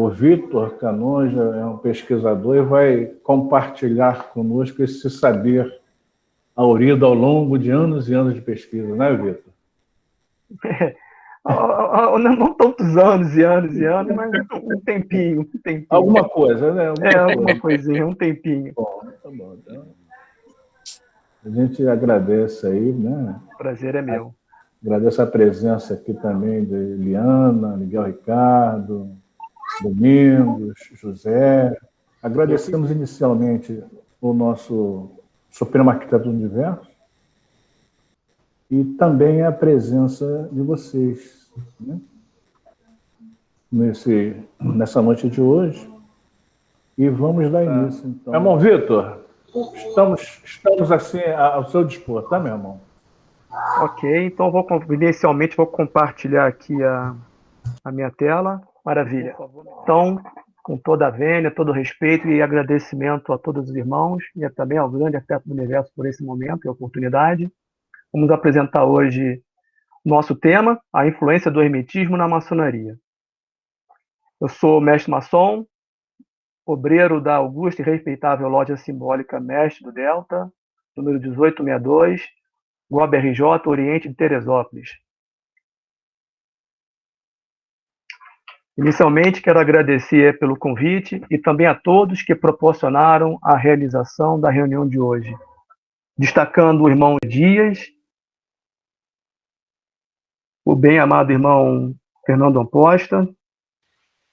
o Vitor Canonja é um pesquisador e vai compartilhar conosco esse saber aurido ao longo de anos e anos de pesquisa, né, Vitor? Não tantos anos e anos e anos, mas um tempinho. Alguma coisa, né? Alguma coisinha, um tempinho. Bom, tá bom. Então, a gente agradece aí, né? O prazer é meu. Agradeço a presença aqui também de Eliana, Miguel Ricardo, Domingos, José. Agradecemos inicialmente o nosso Supremo Arquiteto do Universo e também a presença de vocês, né? Nessa noite de hoje. E vamos dar início, então. Meu irmão Vitor, estamos assim ao seu dispor, tá, meu irmão? Ok, então inicialmente vou compartilhar aqui a minha tela. Maravilha. Então, com toda a vênia, todo o respeito e agradecimento a todos os irmãos e também ao grande arquiteto do universo por esse momento e oportunidade, vamos apresentar hoje nosso tema, a influência do hermetismo na maçonaria. Eu sou mestre maçom, obreiro da augusta e respeitável loja simbólica Mestre do Delta, número 1862, Guab RJ, Oriente de Teresópolis. Inicialmente, quero agradecer pelo convite e também a todos que proporcionaram a realização da reunião de hoje, destacando o irmão Dias, o bem-amado irmão Fernando Amposta,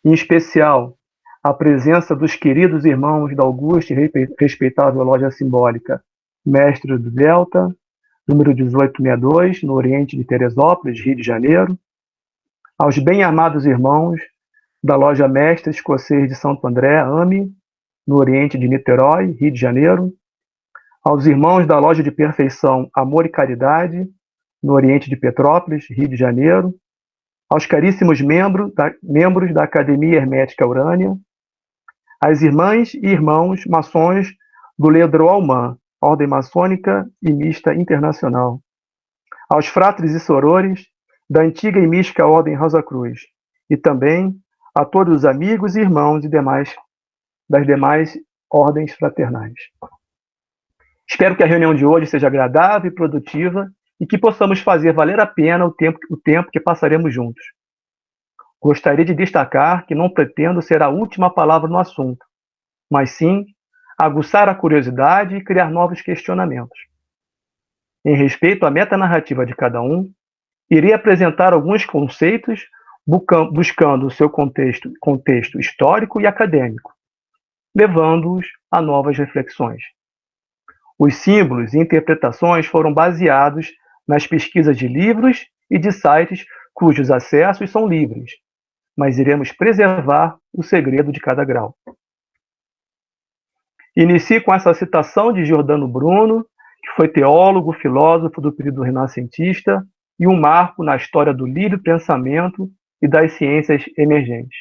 em especial a presença dos queridos irmãos da augusta e respeitável loja simbólica Mestre do Delta, número 1862, no Oriente de Teresópolis, Rio de Janeiro, aos bem-amados irmãos da loja Mestre Escocês de Santo André, AME, no Oriente de Niterói, Rio de Janeiro, aos irmãos da loja de perfeição Amor e Caridade, no Oriente de Petrópolis, Rio de Janeiro, aos caríssimos membros da Academia Hermética Urânia, às irmãs e irmãos maçons do Ledro Alman, Ordem Maçônica e Mista Internacional, aos fratres e sorores da antiga e mística Ordem Rosa Cruz, e também a todos os amigos e irmãos das demais ordens fraternais. Espero que a reunião de hoje seja agradável e produtiva e que possamos fazer valer a pena o tempo que passaremos juntos. Gostaria de destacar que não pretendo ser a última palavra no assunto, mas sim aguçar a curiosidade e criar novos questionamentos. Em respeito à metanarrativa de cada um, irei apresentar alguns conceitos buscando o seu contexto histórico e acadêmico, levando-os a novas reflexões. Os símbolos e interpretações foram baseados nas pesquisas de livros e de sites cujos acessos são livres, mas iremos preservar o segredo de cada grau. Inicie com essa citação de Giordano Bruno, que foi teólogo, filósofo do período renascentista e um marco na história do livre pensamento e das ciências emergentes.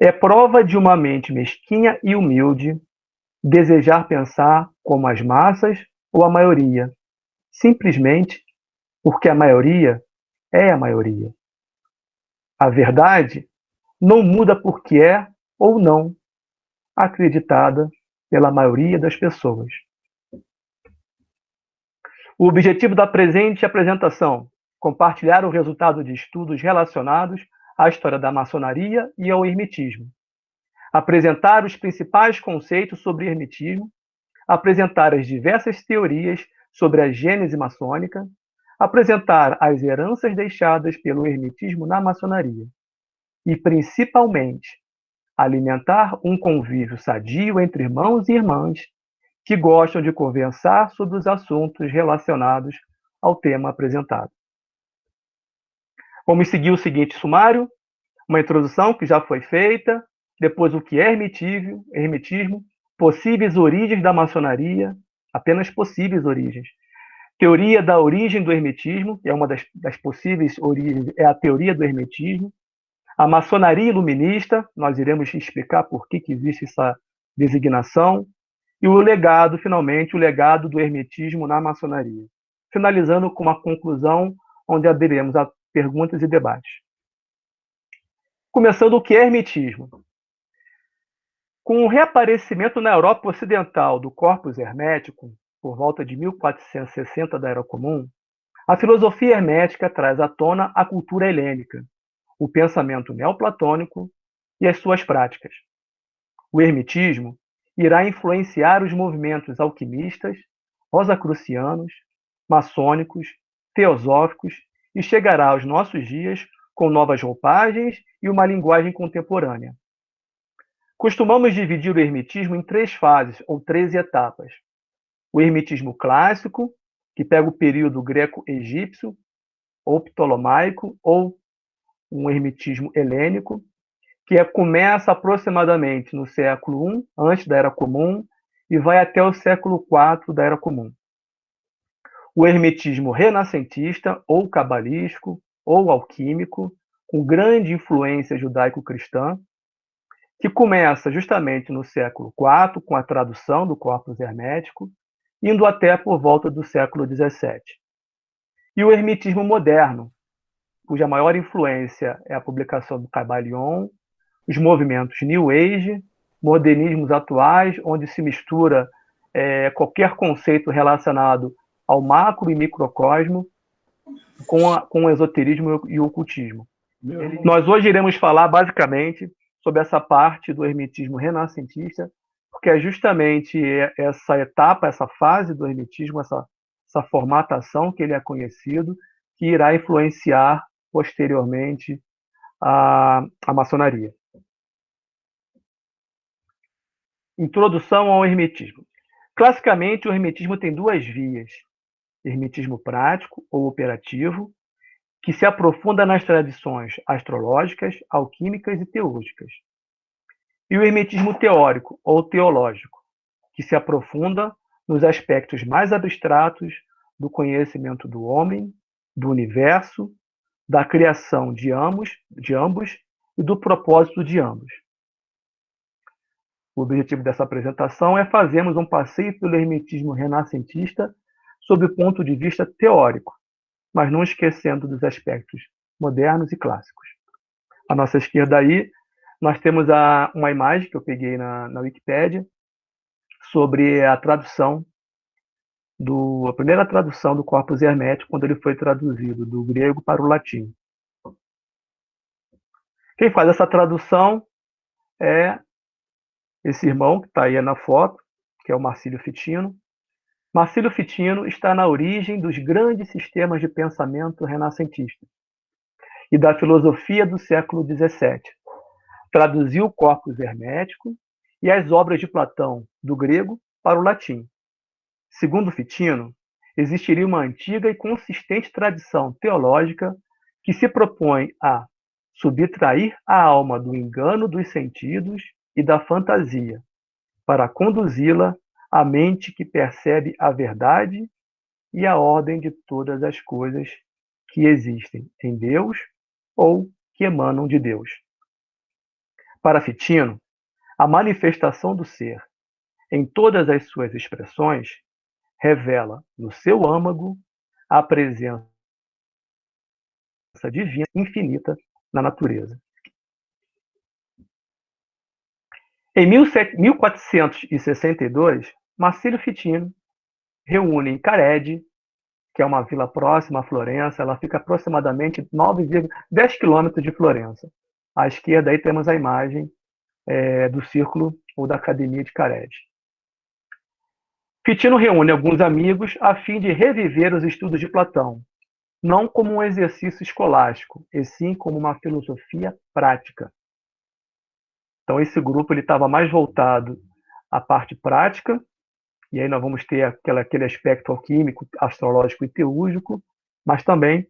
É prova de uma mente mesquinha e humilde desejar pensar como as massas ou a maioria, simplesmente porque a maioria é a maioria. A verdade não muda porque é ou não acreditada pela maioria das pessoas. O objetivo da presente apresentação: compartilhar o resultado de estudos relacionados à história da maçonaria e ao hermetismo, apresentar os principais conceitos sobre hermetismo, apresentar as diversas teorias sobre a gênese maçônica, apresentar as heranças deixadas pelo hermetismo na maçonaria e, principalmente, alimentar um convívio sadio entre irmãos e irmãs que gostam de conversar sobre os assuntos relacionados ao tema apresentado. Vamos seguir o seguinte sumário: uma introdução que já foi feita, depois o que é hermetismo, possíveis origens da maçonaria, apenas possíveis origens, teoria da origem do hermetismo, que é uma das possíveis origens, é a teoria do hermetismo, a maçonaria iluminista, nós iremos explicar por que existe essa designação, e o legado, finalmente, o legado do hermetismo na maçonaria. Finalizando com uma conclusão onde abriremos a perguntas e debates. Começando o que é hermetismo. Com o reaparecimento na Europa Ocidental do corpus hermético, por volta de 1460 da Era Comum, a filosofia hermética traz à tona a cultura helênica, o pensamento neoplatônico e as suas práticas. O hermetismo irá influenciar os movimentos alquimistas, rosacrucianos, maçônicos, teosóficos e chegará aos nossos dias com novas roupagens e uma linguagem contemporânea. Costumamos dividir o hermetismo em 3 fases ou 13 etapas. O hermetismo clássico, que pega o período greco-egípcio, ou ptolomaico, ou um hermetismo helênico, que começa aproximadamente no século I, antes da Era Comum, e vai até o século IV da Era Comum. O hermetismo renascentista, ou cabalístico, ou alquímico, com grande influência judaico-cristã, que começa justamente no século IV, com a tradução do corpus hermético, indo até por volta do século XVII. E o hermetismo moderno, cuja maior influência é a publicação do Kybalion, os movimentos New Age, modernismos atuais, onde se mistura qualquer conceito relacionado ao macro e microcosmo com o esoterismo e o ocultismo. Nós hoje iremos falar basicamente sobre essa parte do hermetismo renascentista, porque é justamente essa etapa, essa fase do hermetismo, essa formatação que ele é conhecido, que irá influenciar posteriormente a maçonaria. Introdução ao hermetismo. Classicamente, o hermetismo tem 2 vias: hermetismo prático ou operativo, que se aprofunda nas tradições astrológicas, alquímicas e teúrgicas. E o hermetismo teórico ou teológico, que se aprofunda nos aspectos mais abstratos do conhecimento do homem, do universo, da criação de ambos e do propósito de ambos. O objetivo dessa apresentação é fazermos um passeio pelo hermetismo renascentista sob o ponto de vista teórico, mas não esquecendo dos aspectos modernos e clássicos. À nossa esquerda aí, nós temos uma imagem que eu peguei na Wikipédia sobre a tradução a primeira tradução do corpus hermético, quando ele foi traduzido do grego para o latim. Quem faz essa tradução é esse irmão que está aí na foto, que é o Marcílio Fitino. Marcílio Fitino está na origem dos grandes sistemas de pensamento renascentista e da filosofia do século XVII. Traduziu o corpus hermético e as obras de Platão do grego para o latim. Segundo Fitino, existiria uma antiga e consistente tradição teológica que se propõe a subtrair a alma do engano dos sentidos e da fantasia, para conduzi-la à mente que percebe a verdade e a ordem de todas as coisas que existem em Deus ou que emanam de Deus. Para Fitino, a manifestação do ser, em todas as suas expressões, revela no seu âmago a presença divina infinita na natureza. Em 1462, Marcílio Fitino reúne em Carede, que é uma vila próxima a Florença, ela fica aproximadamente 10 quilômetros de Florença. À esquerda aí temos a imagem do círculo ou da Academia de Carede. Fitino reúne alguns amigos a fim de reviver os estudos de Platão, não como um exercício escolástico, e sim como uma filosofia prática. Então, esse grupo estava mais voltado à parte prática, e aí nós vamos ter aquele aspecto alquímico, astrológico e teúrgico, mas também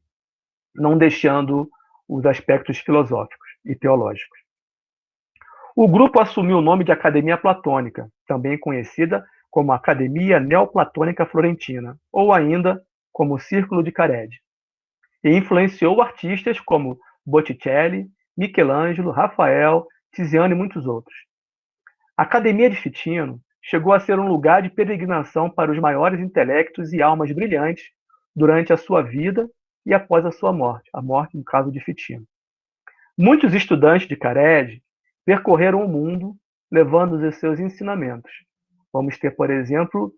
não deixando os aspectos filosóficos e teológicos. O grupo assumiu o nome de Academia Platônica, também conhecida como Academia Neoplatônica Florentina, ou ainda como Círculo de Carede, e influenciou artistas como Botticelli, Michelangelo, Rafael, Tiziano e muitos outros. A Academia de Fitino chegou a ser um lugar de peregrinação para os maiores intelectos e almas brilhantes durante a sua vida e após a sua morte, a morte no caso de Fitino. Muitos estudantes de Cared percorreram o mundo levando os seus ensinamentos. Vamos ter, por exemplo,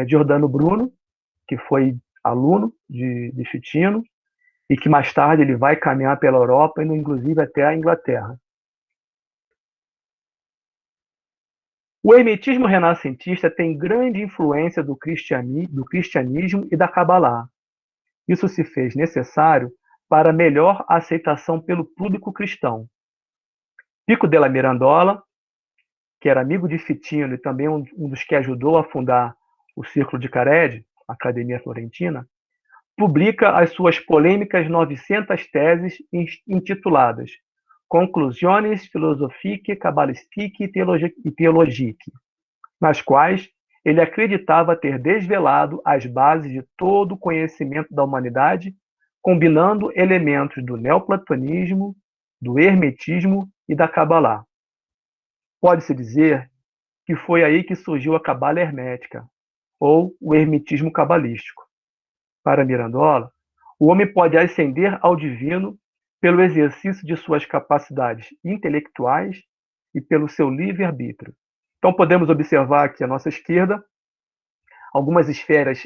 Giordano Bruno, que foi aluno de Fitino, e que mais tarde ele vai caminhar pela Europa, indo inclusive até a Inglaterra. O hermetismo renascentista tem grande influência do cristianismo e da Cabalá. Isso se fez necessário para melhor aceitação pelo público cristão. Pico della Mirandola, que era amigo de Fitino e também um dos que ajudou a fundar o Círculo de Cared, a Academia Florentina, publica as suas polêmicas 900 teses intituladas Conclusiones Philosophique, Cabalistique e Theologique, nas quais ele acreditava ter desvelado as bases de todo o conhecimento da humanidade, combinando elementos do neoplatonismo, do hermetismo e da Cabalá. Pode-se dizer que foi aí que surgiu a Cabala hermética, ou o hermetismo cabalístico. Para Mirandola, o homem pode ascender ao divino pelo exercício de suas capacidades intelectuais e pelo seu livre-arbítrio. Então, podemos observar aqui à nossa esquerda algumas esferas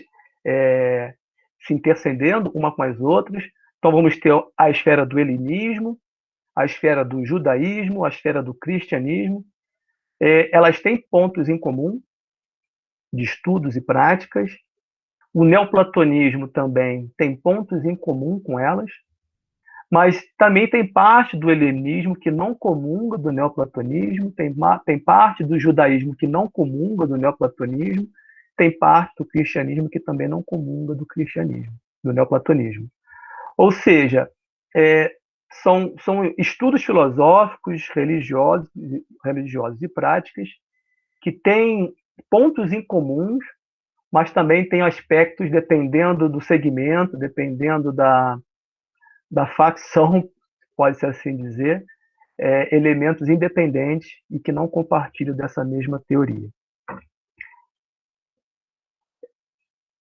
se intercedendo uma com as outras. Então, vamos ter a esfera do helenismo, a esfera do judaísmo, a esfera do cristianismo. Elas têm pontos em comum de estudos e práticas. O neoplatonismo também tem pontos em comum com elas, mas também tem parte do helenismo que não comunga do neoplatonismo, tem parte do judaísmo que não comunga do neoplatonismo, tem parte do cristianismo que também não comunga do cristianismo, do neoplatonismo. Ou seja, são estudos filosóficos, religiosos e práticas que têm pontos em comuns, mas também tem aspectos, dependendo do segmento, dependendo da facção, pode-se assim dizer, elementos independentes e que não compartilham dessa mesma teoria.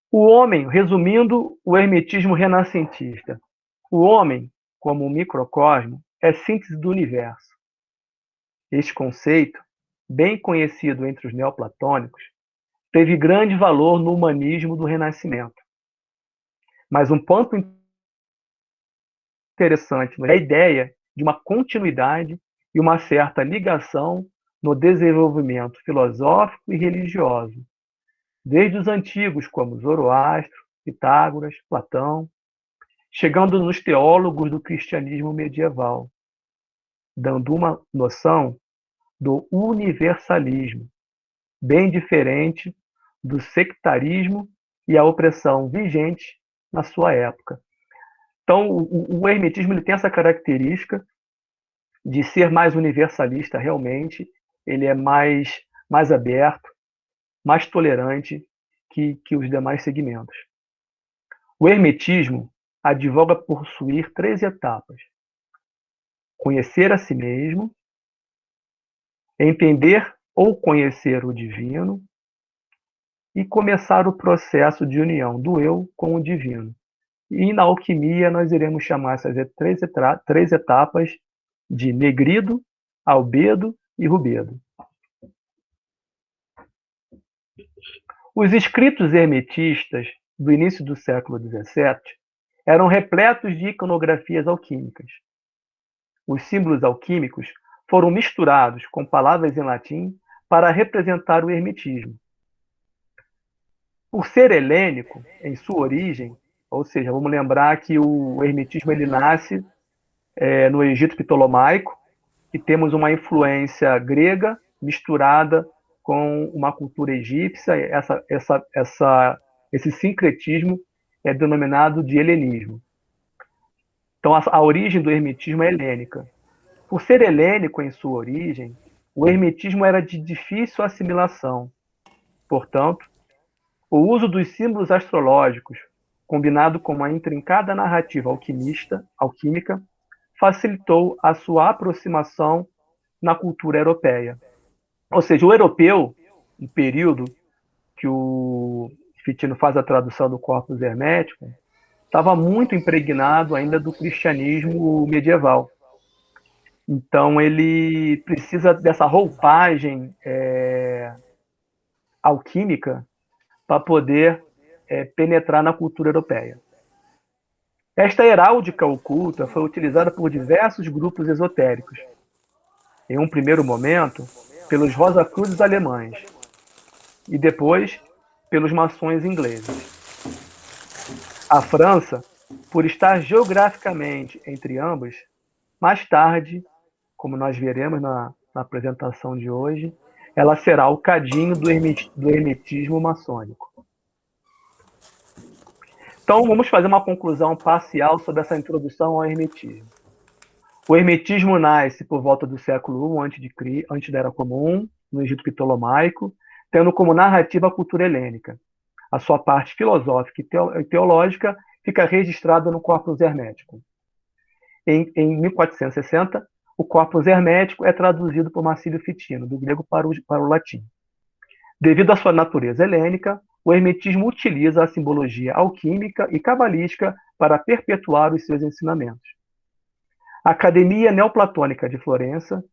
O homem, resumindo o hermetismo renascentista, o homem, como um microcosmo, é síntese do universo. Este conceito, bem conhecido entre os neoplatônicos, teve grande valor no humanismo do Renascimento. Mas um ponto interessante é a ideia de uma continuidade e uma certa ligação no desenvolvimento filosófico e religioso, desde os antigos, como Zoroastro, Pitágoras, Platão, chegando nos teólogos do cristianismo medieval, dando uma noção do universalismo, bem diferente do sectarismo e a opressão vigente na sua época. Então, o hermetismo ele tem essa característica de ser mais universalista realmente, ele é mais aberto, mais tolerante que os demais segmentos. O hermetismo advoga possuir 3 etapas: conhecer a si mesmo, entender ou conhecer o divino e começar o processo de união do eu com o divino. E na alquimia nós iremos chamar essas 3 etapas de negrido, albedo e rubedo. Os escritos hermetistas do início do século XVII eram repletos de iconografias alquímicas. Os símbolos alquímicos foram misturados com palavras em latim para representar o hermetismo. Por ser helênico em sua origem, ou seja, vamos lembrar que o hermetismo ele nasce no Egito Ptolomaico, e temos uma influência grega misturada com uma cultura egípcia. Esse sincretismo é denominado de helenismo. Então, a origem do hermetismo é helênica. Por ser helênico em sua origem, o hermetismo era de difícil assimilação. Portanto, o uso dos símbolos astrológicos, combinado com uma intrincada narrativa alquímica, facilitou a sua aproximação na cultura europeia. Ou seja, o europeu, no período que o Fitino faz a tradução do Corpus Hermeticum, estava muito impregnado ainda do cristianismo medieval. Então, ele precisa dessa roupagem alquímica para poder penetrar na cultura europeia. Esta heráldica oculta foi utilizada por diversos grupos esotéricos. Em um primeiro momento, pelos Rosacruzes alemães e depois pelos maçons ingleses. A França, por estar geograficamente entre ambos, mais tarde, como nós veremos na apresentação de hoje, ela será o cadinho do hermetismo maçônico. Então, vamos fazer uma conclusão parcial sobre essa introdução ao hermetismo. O hermetismo nasce por volta do século I antes da Era Comum, no Egito Ptolomaico, tendo como narrativa a cultura helênica. A sua parte filosófica e teológica fica registrada no Corpus Hermético. Em 1460, o Corpus Hermético é traduzido por Marcílio Fitino, do grego para o latim. Devido à sua natureza helênica, o hermetismo utiliza a simbologia alquímica e cabalística para perpetuar os seus ensinamentos. A Academia Neoplatônica de Florença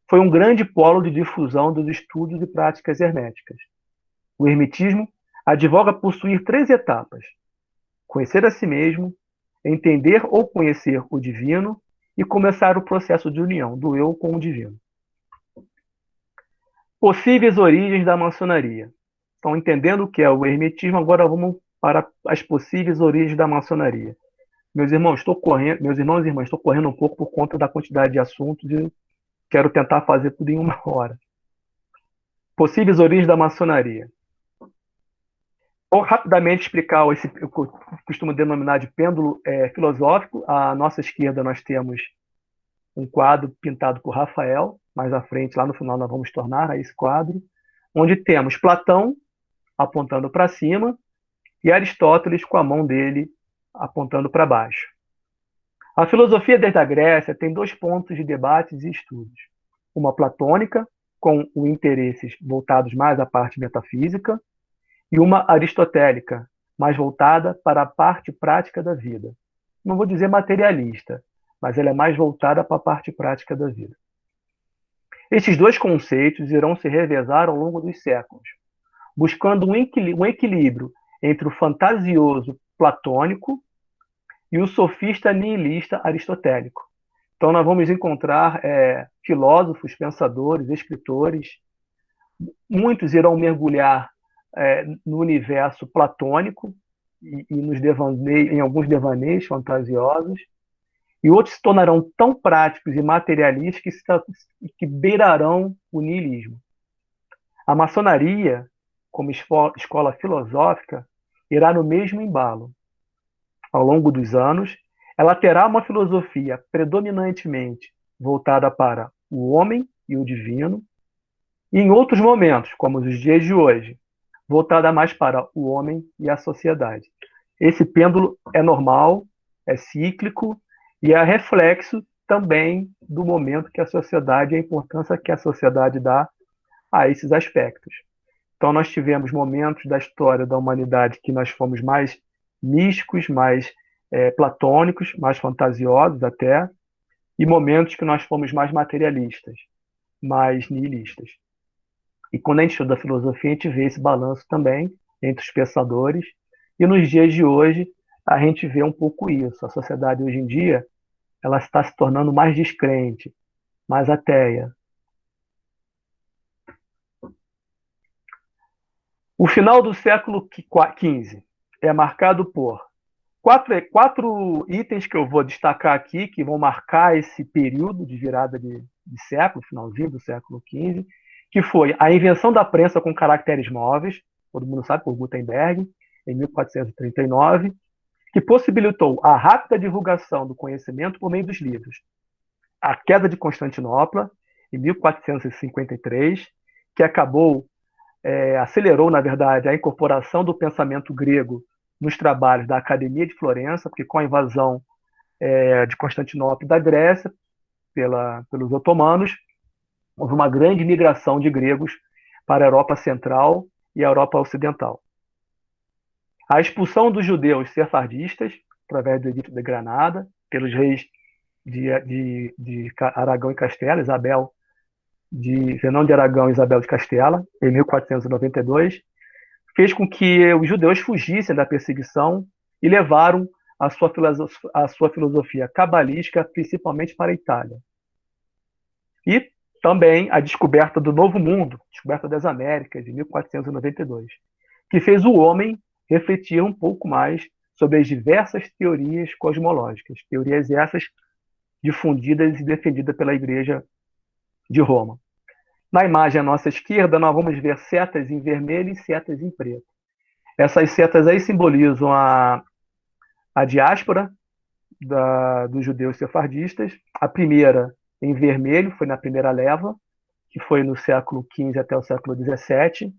foi um grande polo de difusão dos estudos e práticas herméticas. O hermetismo advoga possuir 3 etapas: conhecer a si mesmo, entender ou conhecer o divino e começar o processo de união do eu com o divino. Possíveis origens da maçonaria. Então, entendendo o que é o hermetismo, agora vamos para as possíveis origens da maçonaria. Meus irmãos e irmãs, estou correndo um pouco por conta da quantidade de assuntos e quero tentar fazer tudo em 1 hora. Possíveis origens da maçonaria. Vou rapidamente explicar o que eu costumo denominar de pêndulo filosófico. À nossa esquerda nós temos um quadro pintado por Rafael, mais à frente, lá no final, nós vamos tornar a esse quadro, onde temos Platão apontando para cima e Aristóteles com a mão dele apontando para baixo. A filosofia desde a Grécia tem 2 pontos de debates e estudos. Uma platônica, com os interesses voltados mais à parte metafísica, e uma aristotélica, mais voltada para a parte prática da vida. Não vou dizer materialista, mas ela é mais voltada para a parte prática da vida. Esses 2 conceitos irão se revezar ao longo dos séculos, buscando um equilíbrio entre o fantasioso platônico e o sofista nihilista aristotélico. Então, nós vamos encontrar filósofos, pensadores, escritores. Muitos irão mergulhar no universo platônico e em alguns devaneios fantasiosos, e outros se tornarão tão práticos e materialistas que beirarão o niilismo. A maçonaria, como escola filosófica, irá no mesmo embalo. Ao longo dos anos, ela terá uma filosofia predominantemente voltada para o homem e o divino, e em outros momentos, como os dias de hoje, voltada mais para o homem e a sociedade. Esse pêndulo é normal, é cíclico e é reflexo também do momento que a sociedade, a importância que a sociedade dá a esses aspectos. Então, nós tivemos momentos da história da humanidade que nós fomos mais místicos, mais platônicos, mais fantasiosos até, e momentos que nós fomos mais materialistas, mais nihilistas. E quando a gente estuda a filosofia, a gente vê esse balanço também entre os pensadores, e nos dias de hoje a gente vê um pouco isso. A sociedade hoje em dia ela está se tornando mais descrente, mais ateia. O final do século XV é marcado por quatro itens que eu vou destacar aqui, que vão marcar esse período de virada de século, finalzinho do século XV, que foi a invenção da prensa com caracteres móveis, todo mundo sabe, por Gutenberg, em 1439, que possibilitou a rápida divulgação do conhecimento por meio dos livros. A queda de Constantinopla, em 1453, que acelerou, na verdade, a incorporação do pensamento grego nos trabalhos da Academia de Florença, porque com a invasão de Constantinopla e da Grécia pelos otomanos, houve uma grande migração de gregos para a Europa Central e a Europa Ocidental. A expulsão dos judeus sefardistas, através do Edito de Granada, pelos reis de Aragão e Castela, de Zenão de Aragão e Isabel de Castela, em 1492, fez com que os judeus fugissem da perseguição e levaram a sua filosofia cabalística principalmente para a Itália. E também a descoberta do Novo Mundo, descoberta das Américas, de 1492, que fez o homem refletir um pouco mais sobre as diversas teorias cosmológicas, teorias essas difundidas e defendidas pela Igreja de Roma. Na imagem à nossa esquerda, nós vamos ver setas em vermelho e setas em preto. Essas setas aí simbolizam a diáspora dos judeus sefardistas. A primeira, em vermelho, foi na primeira leva, que foi no século XV até o século XVII.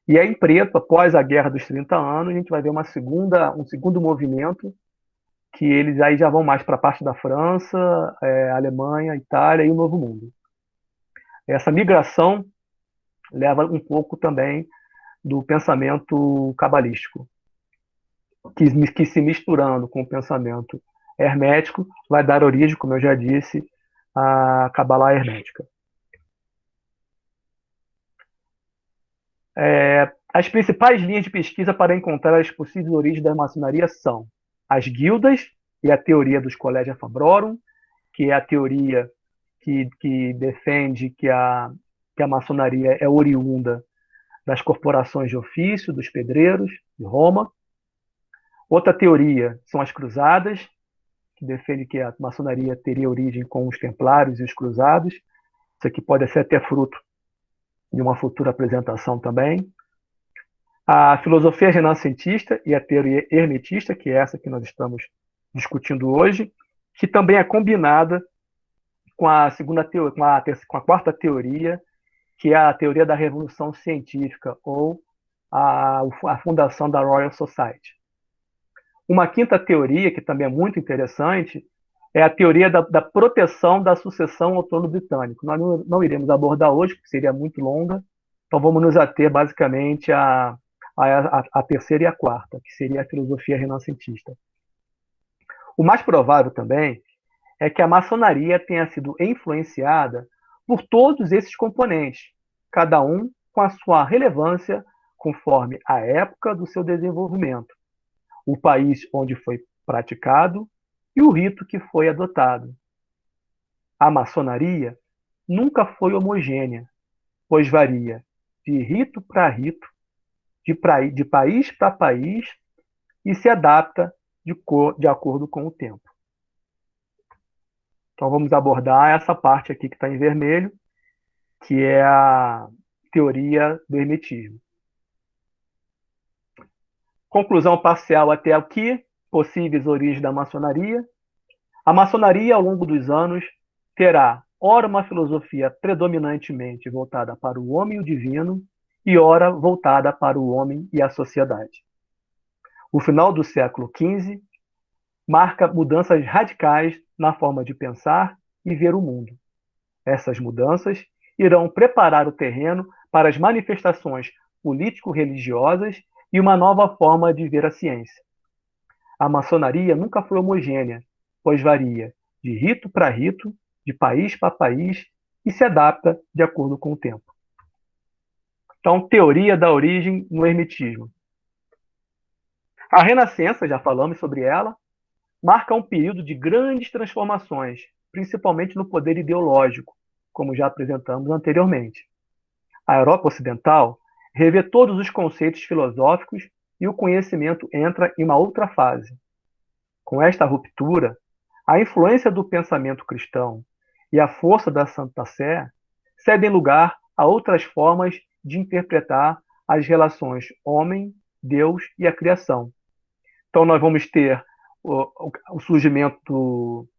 E aí, em preto, após a Guerra dos 30 Anos, a gente vai ver um segundo movimento, que eles aí já vão mais para a parte da França, Alemanha, Itália e o Novo Mundo. Essa migração leva um pouco também do pensamento cabalístico, que se misturando com o pensamento hermético, vai dar origem, como eu já disse, à Cabala hermética. As principais linhas de pesquisa para encontrar as possíveis origens da maçonaria são as guildas e a teoria dos Collegia Fabrorum, que é a teoria que defende que a maçonaria é oriunda das corporações de ofício, dos pedreiros de Roma. Outra teoria são as cruzadas, que defende que a maçonaria teria origem com os templários e os cruzados. Isso aqui pode ser até fruto de uma futura apresentação também. A filosofia renascentista e a teoria hermetista, que é essa que nós estamos discutindo hoje, que também é combinada com a quarta teoria, que é a teoria da revolução científica, ou a fundação da Royal Society. Uma quinta teoria, que também é muito interessante, é a teoria da proteção da sucessão ao trono britânico. Nós não iremos abordar hoje, porque seria muito longa, então vamos nos ater basicamente à terceira e à quarta, que seria a filosofia renascentista. O mais provável também é que a maçonaria tenha sido influenciada por todos esses componentes, cada um com a sua relevância conforme a época do seu desenvolvimento, o país onde foi praticado e o rito que foi adotado. A maçonaria nunca foi homogênea, pois varia de rito para rito, de país para país, e se adapta de acordo com o tempo. Então vamos abordar essa parte aqui que está em vermelho, que é a teoria do hermetismo. Conclusão parcial até aqui, possíveis origens da maçonaria. A maçonaria, ao longo dos anos, terá ora uma filosofia predominantemente voltada para o homem e o divino, e ora voltada para o homem e a sociedade. O final do século XV marca mudanças radicais na forma de pensar e ver o mundo. Essas mudanças irão preparar o terreno para as manifestações político-religiosas e uma nova forma de ver a ciência. A maçonaria nunca foi homogênea, pois varia de rito para rito, de país para país, e se adapta de acordo com o tempo. Então, teoria da origem no hermetismo. A Renascença, já falamos sobre ela, marca um período de grandes transformações, principalmente no poder ideológico, como já apresentamos anteriormente. A Europa Ocidental revê todos os conceitos filosóficos e o conhecimento entra em uma outra fase. Com esta ruptura, a influência do pensamento cristão e a força da Santa Sé cedem lugar a outras formas de interpretar as relações homem, Deus e a criação. Então nós vamos ter o surgimento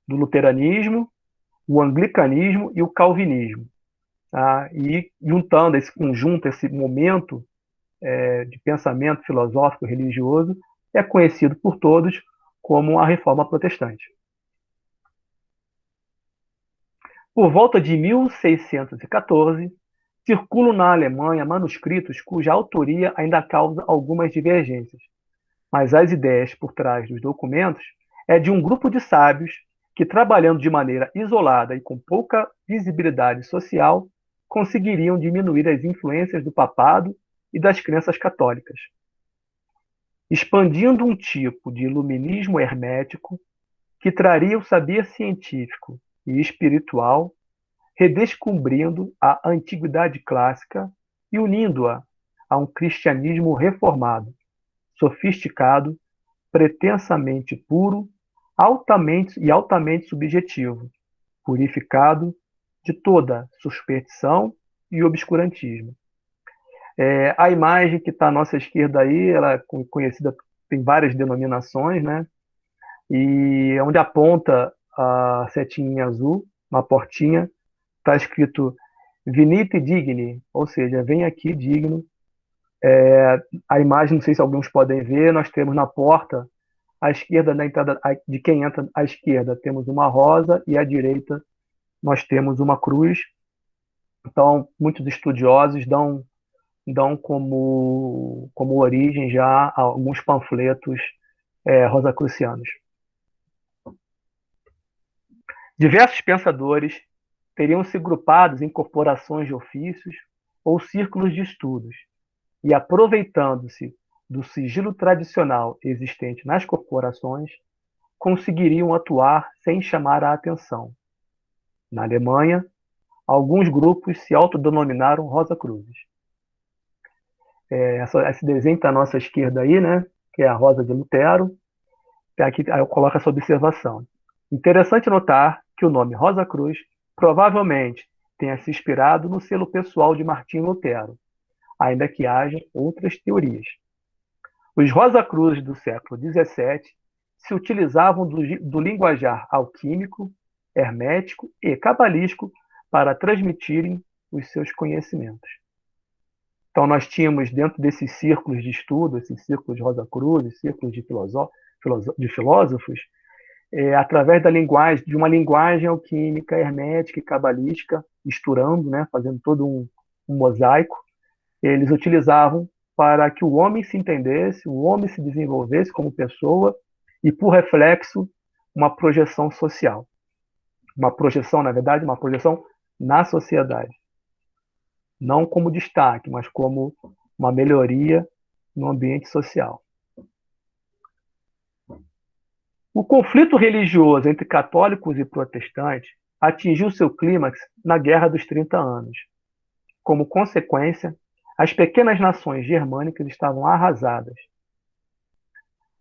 do luteranismo, o anglicanismo e o calvinismo. Tá? E juntando esse conjunto, esse momento de pensamento filosófico e religioso, é conhecido por todos como a Reforma Protestante. Por volta de 1614, circulam na Alemanha manuscritos cuja autoria ainda causa algumas divergências, mas as ideias por trás dos documentos é de um grupo de sábios que, trabalhando de maneira isolada e com pouca visibilidade social, conseguiriam diminuir as influências do papado e das crenças católicas, expandindo um tipo de iluminismo hermético que traria o saber científico e espiritual, redescobrindo a antiguidade clássica e unindo-a a um cristianismo reformado, sofisticado, pretensamente puro, altamente subjetivo, purificado de toda superstição e obscurantismo. A imagem que está à nossa esquerda aí, ela é conhecida, tem várias denominações, né? E onde aponta a setinha azul, uma portinha, está escrito Venite Digni, ou seja, vem aqui digno. A imagem, não sei se alguns podem ver, nós temos na porta, à esquerda, na entrada de quem entra à esquerda, temos uma rosa e à direita nós temos uma cruz. Então, muitos estudiosos dão como origem já alguns panfletos rosacrucianos. Diversos pensadores teriam se grupado em corporações de ofícios ou círculos de estudos, e, aproveitando-se do sigilo tradicional existente nas corporações, conseguiriam atuar sem chamar a atenção. Na Alemanha, alguns grupos se autodenominaram Rosacruzes. Esse desenho está à nossa esquerda aí, né? Que é a Rosa de Lutero. Aqui eu coloco essa observação. Interessante notar que o nome Rosa Cruz provavelmente tenha se inspirado no selo pessoal de Martinho Lutero, ainda que haja outras teorias. Os Rosa Cruzes do século XVII se utilizavam do linguajar alquímico, hermético e cabalístico para transmitirem os seus conhecimentos. Então, nós tínhamos dentro desses círculos de estudo, esses círculos de Rosa Cruz, círculos de filósofos, através de uma linguagem alquímica, hermética e cabalística, misturando, né, fazendo todo um mosaico, eles utilizavam para que o homem se entendesse, o homem se desenvolvesse como pessoa e, por reflexo, uma projeção social. Uma projeção, na verdade, uma projeção na sociedade. Não como destaque, mas como uma melhoria no ambiente social. O conflito religioso entre católicos e protestantes atingiu seu clímax na Guerra dos 30 Anos. Como consequência, as pequenas nações germânicas estavam arrasadas.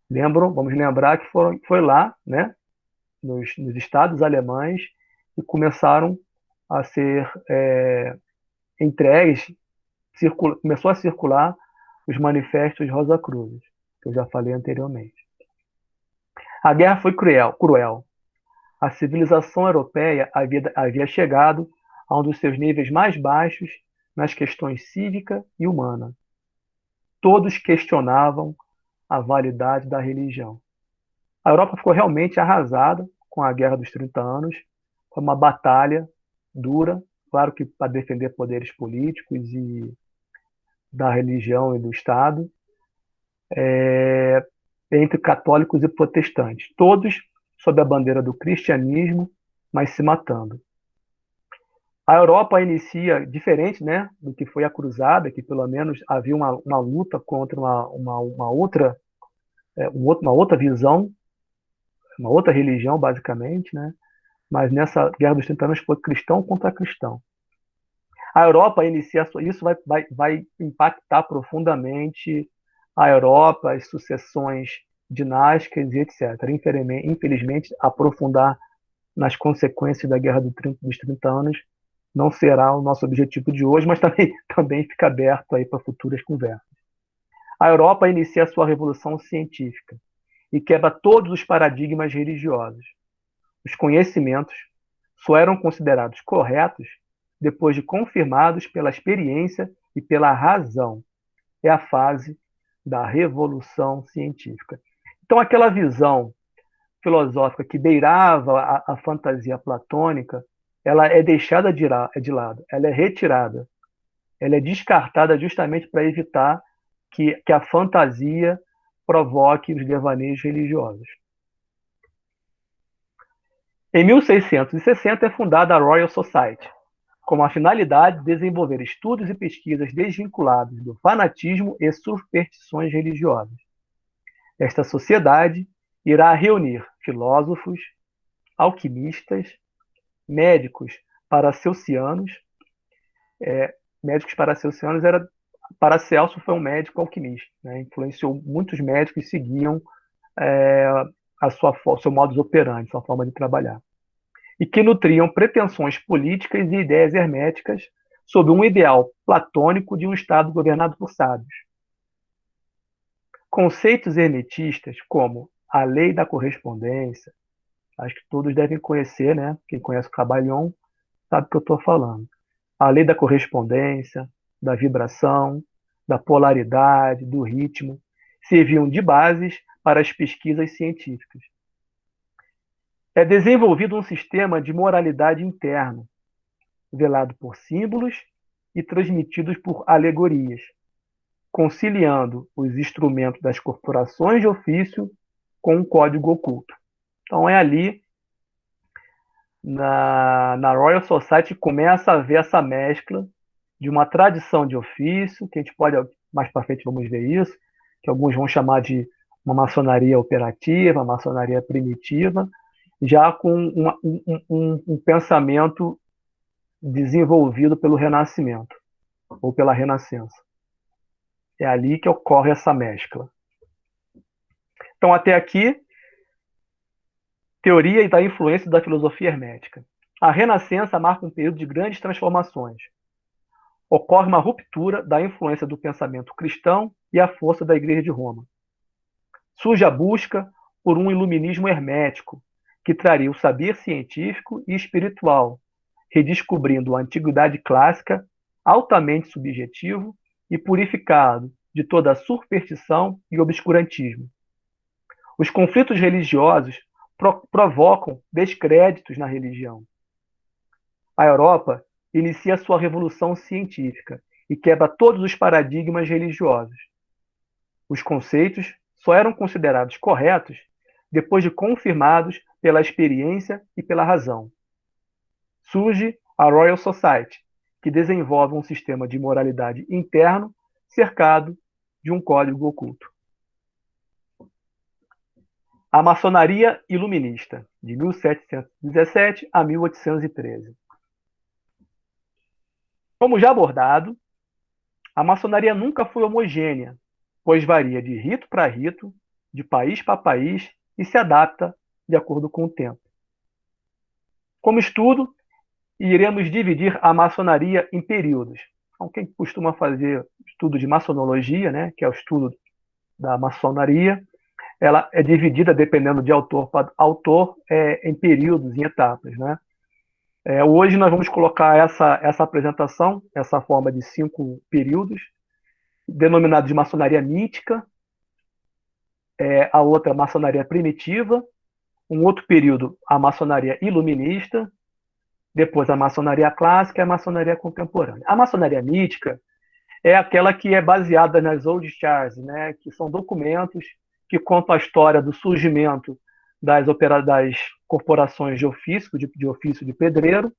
Vamos lembrar que foi lá, né, nos estados alemães, e começaram a ser entregues, começou a circular os manifestos Rosacruzes, que eu já falei anteriormente. A guerra foi cruel. A civilização europeia havia chegado a um dos seus níveis mais baixos nas questões cívica e humana. Todos questionavam a validade da religião. A Europa ficou realmente arrasada com a Guerra dos 30 Anos. Foi uma batalha dura, claro que para defender poderes políticos e da religião e do Estado, entre católicos e protestantes, todos sob a bandeira do cristianismo, mas se matando. A Europa inicia, diferente, né, do que foi a Cruzada, que pelo menos havia uma luta contra uma outra visão, uma outra religião, basicamente, né? Mas nessa Guerra dos 30 Anos foi cristão contra cristão. A Europa inicia, isso vai impactar profundamente a Europa, as sucessões dinásticas e etc. Infelizmente, aprofundar nas consequências da Guerra dos 30 Anos não será o nosso objetivo de hoje, mas também fica aberto aí para futuras conversas. A Europa inicia a sua revolução científica e quebra todos os paradigmas religiosos. Os conhecimentos só eram considerados corretos depois de confirmados pela experiência e pela razão. É a fase da revolução científica. Então, aquela visão filosófica que beirava a fantasia platônica, ela é deixada de lado, ela é retirada, ela é descartada justamente para evitar que a fantasia provoque os devaneios religiosos. Em 1660 é fundada a Royal Society, com a finalidade de desenvolver estudos e pesquisas desvinculados do fanatismo e superstições religiosas. Esta sociedade irá reunir filósofos, alquimistas, médicos paraceusianos. Médicos paraceusianos era Paracelso foi um médico alquimista, né? Influenciou muitos médicos que seguiam seu modus operandi, sua forma de trabalhar, e que nutriam pretensões políticas e ideias herméticas sob um ideal platônico de um Estado governado por sábios. Conceitos hermetistas como a lei da correspondência, acho que todos devem conhecer, né? Quem conhece o Cabalhon sabe o que eu estou falando. A lei da correspondência, da vibração, da polaridade, do ritmo, serviam de bases para as pesquisas científicas. É desenvolvido um sistema de moralidade interno, velado por símbolos e transmitidos por alegorias, conciliando os instrumentos das corporações de ofício com um código oculto. Então é ali, na Royal Society, começa a haver essa mescla de uma tradição de ofício, que a gente pode, mais para frente vamos ver isso, que alguns vão chamar de uma maçonaria operativa, uma maçonaria primitiva, já com um pensamento desenvolvido pelo Renascimento, ou pela Renascença. É ali que ocorre essa mescla. Então, até aqui, teoria da influência da filosofia hermética. A Renascença marca um período de grandes transformações. Ocorre uma ruptura da influência do pensamento cristão e a força da Igreja de Roma. Surge a busca por um iluminismo hermético, que traria o saber científico e espiritual, redescobrindo a antiguidade clássica, altamente subjetivo e purificado de toda a superstição e obscurantismo. Os conflitos religiosos provocam descréditos na religião. A Europa inicia sua revolução científica e quebra todos os paradigmas religiosos. Os conceitos só eram considerados corretos depois de confirmados pela experiência e pela razão. Surge a Royal Society, que desenvolve um sistema de moralidade interno cercado de um código oculto. A maçonaria iluminista, de 1717 a 1813. Como já abordado, a maçonaria nunca foi homogênea, pois varia de rito para rito, de país para país e se adapta de acordo com o tempo. Como estudo, iremos dividir a maçonaria em períodos. Então, quem costuma fazer estudo de maçonologia, né, que é o estudo da maçonaria, ela é dividida, dependendo de autor para autor, em períodos, em etapas, né? Hoje nós vamos colocar essa apresentação, essa forma de 5 períodos, denominados de maçonaria mítica, a outra maçonaria primitiva, um outro período a maçonaria iluminista, depois a maçonaria clássica e a maçonaria contemporânea. A maçonaria mítica é aquela que é baseada nas Old Charts, né, que são documentos que contam a história do surgimento das corporações de ofício de pedreiro,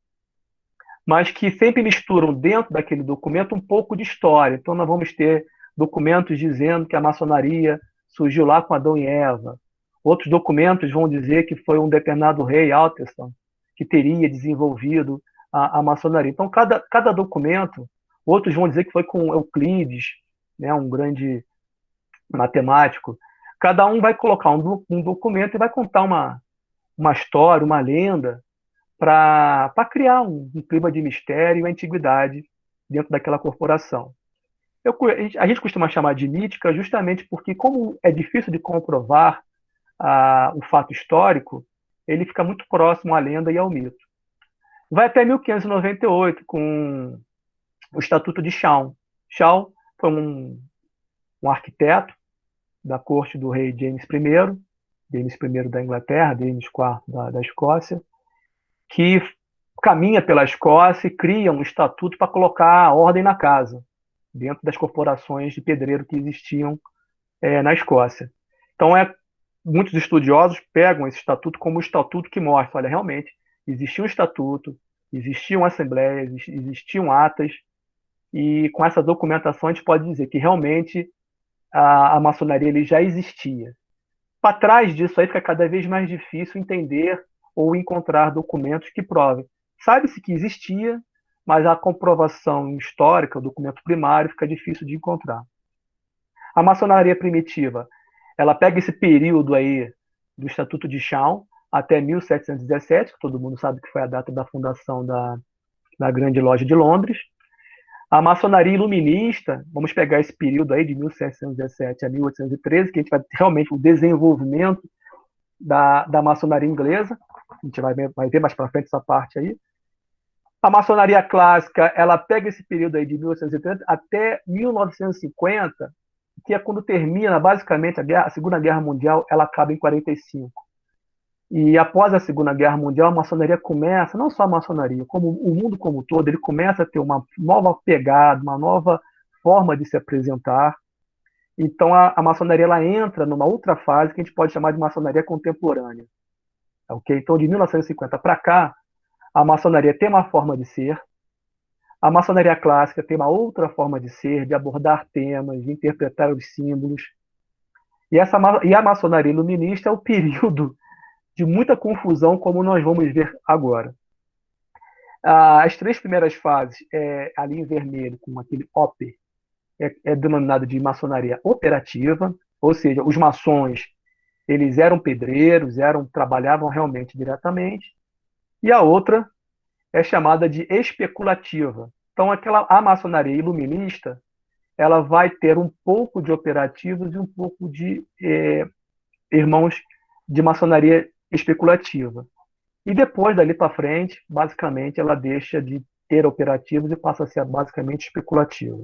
mas que sempre misturam dentro daquele documento um pouco de história. Então, nós vamos ter documentos dizendo que a maçonaria surgiu lá com Adão e Eva. Outros documentos vão dizer que foi um determinado rei, Alterston, que teria desenvolvido a maçonaria. Então, cada documento, outros vão dizer que foi com Euclides, né, um grande matemático. Cada um vai colocar um documento e vai contar uma história, uma lenda, para criar um clima de mistério e antiguidade dentro daquela corporação. A gente costuma chamar de mítica justamente porque, como é difícil de comprovar o fato histórico, ele fica muito próximo à lenda e ao mito. Vai até 1598, com o Estatuto de Shaw. Shaw foi um arquiteto da corte do rei James I da Inglaterra, James IV da Escócia, que caminha pela Escócia e cria um estatuto para colocar a ordem na casa, dentro das corporações de pedreiro que existiam na Escócia. Então, muitos estudiosos pegam esse estatuto como o estatuto que mostra, olha, realmente, existia um estatuto, existiam assembleias, existiam atas, e com essa documentação a gente pode dizer que realmente a maçonaria ele já existia. Para trás disso aí fica cada vez mais difícil entender ou encontrar documentos que provem. Sabe-se que existia, mas a comprovação histórica, o documento primário, fica difícil de encontrar. A maçonaria primitiva, ela pega esse período aí do Estatuto de Chaun até 1717, que todo mundo sabe que foi a data da fundação da Grande Loja de Londres. A maçonaria iluminista, vamos pegar esse período aí de 1717 a 1813, que a gente vai realmente o desenvolvimento da maçonaria inglesa. A gente vai ver mais para frente essa parte aí. A maçonaria clássica, ela pega esse período aí de 1830 até 1950, que é quando termina, basicamente, a Segunda Guerra Mundial, ela acaba em 45. E após a Segunda Guerra Mundial, a maçonaria começa, não só a maçonaria, como o mundo como um todo, ele começa a ter uma nova pegada, uma nova forma de se apresentar. Então, a maçonaria ela entra numa outra fase que a gente pode chamar de maçonaria contemporânea. Okay? Então, de 1950 para cá, a maçonaria tem uma forma de ser, a maçonaria clássica tem uma outra forma de ser, de abordar temas, de interpretar os símbolos. E a maçonaria iluminista é o período de muita confusão, como nós vamos ver agora. As três primeiras fases, ali em vermelho, com aquele OP, é denominado de maçonaria operativa, ou seja, os maçons eles eram pedreiros, trabalhavam realmente diretamente, e a outra é chamada de especulativa. Então, a maçonaria iluminista, ela vai ter um pouco de operativos e um pouco de irmãos de maçonaria especulativa. E depois, dali para frente, basicamente, ela deixa de ter operativos e passa a ser basicamente especulativa.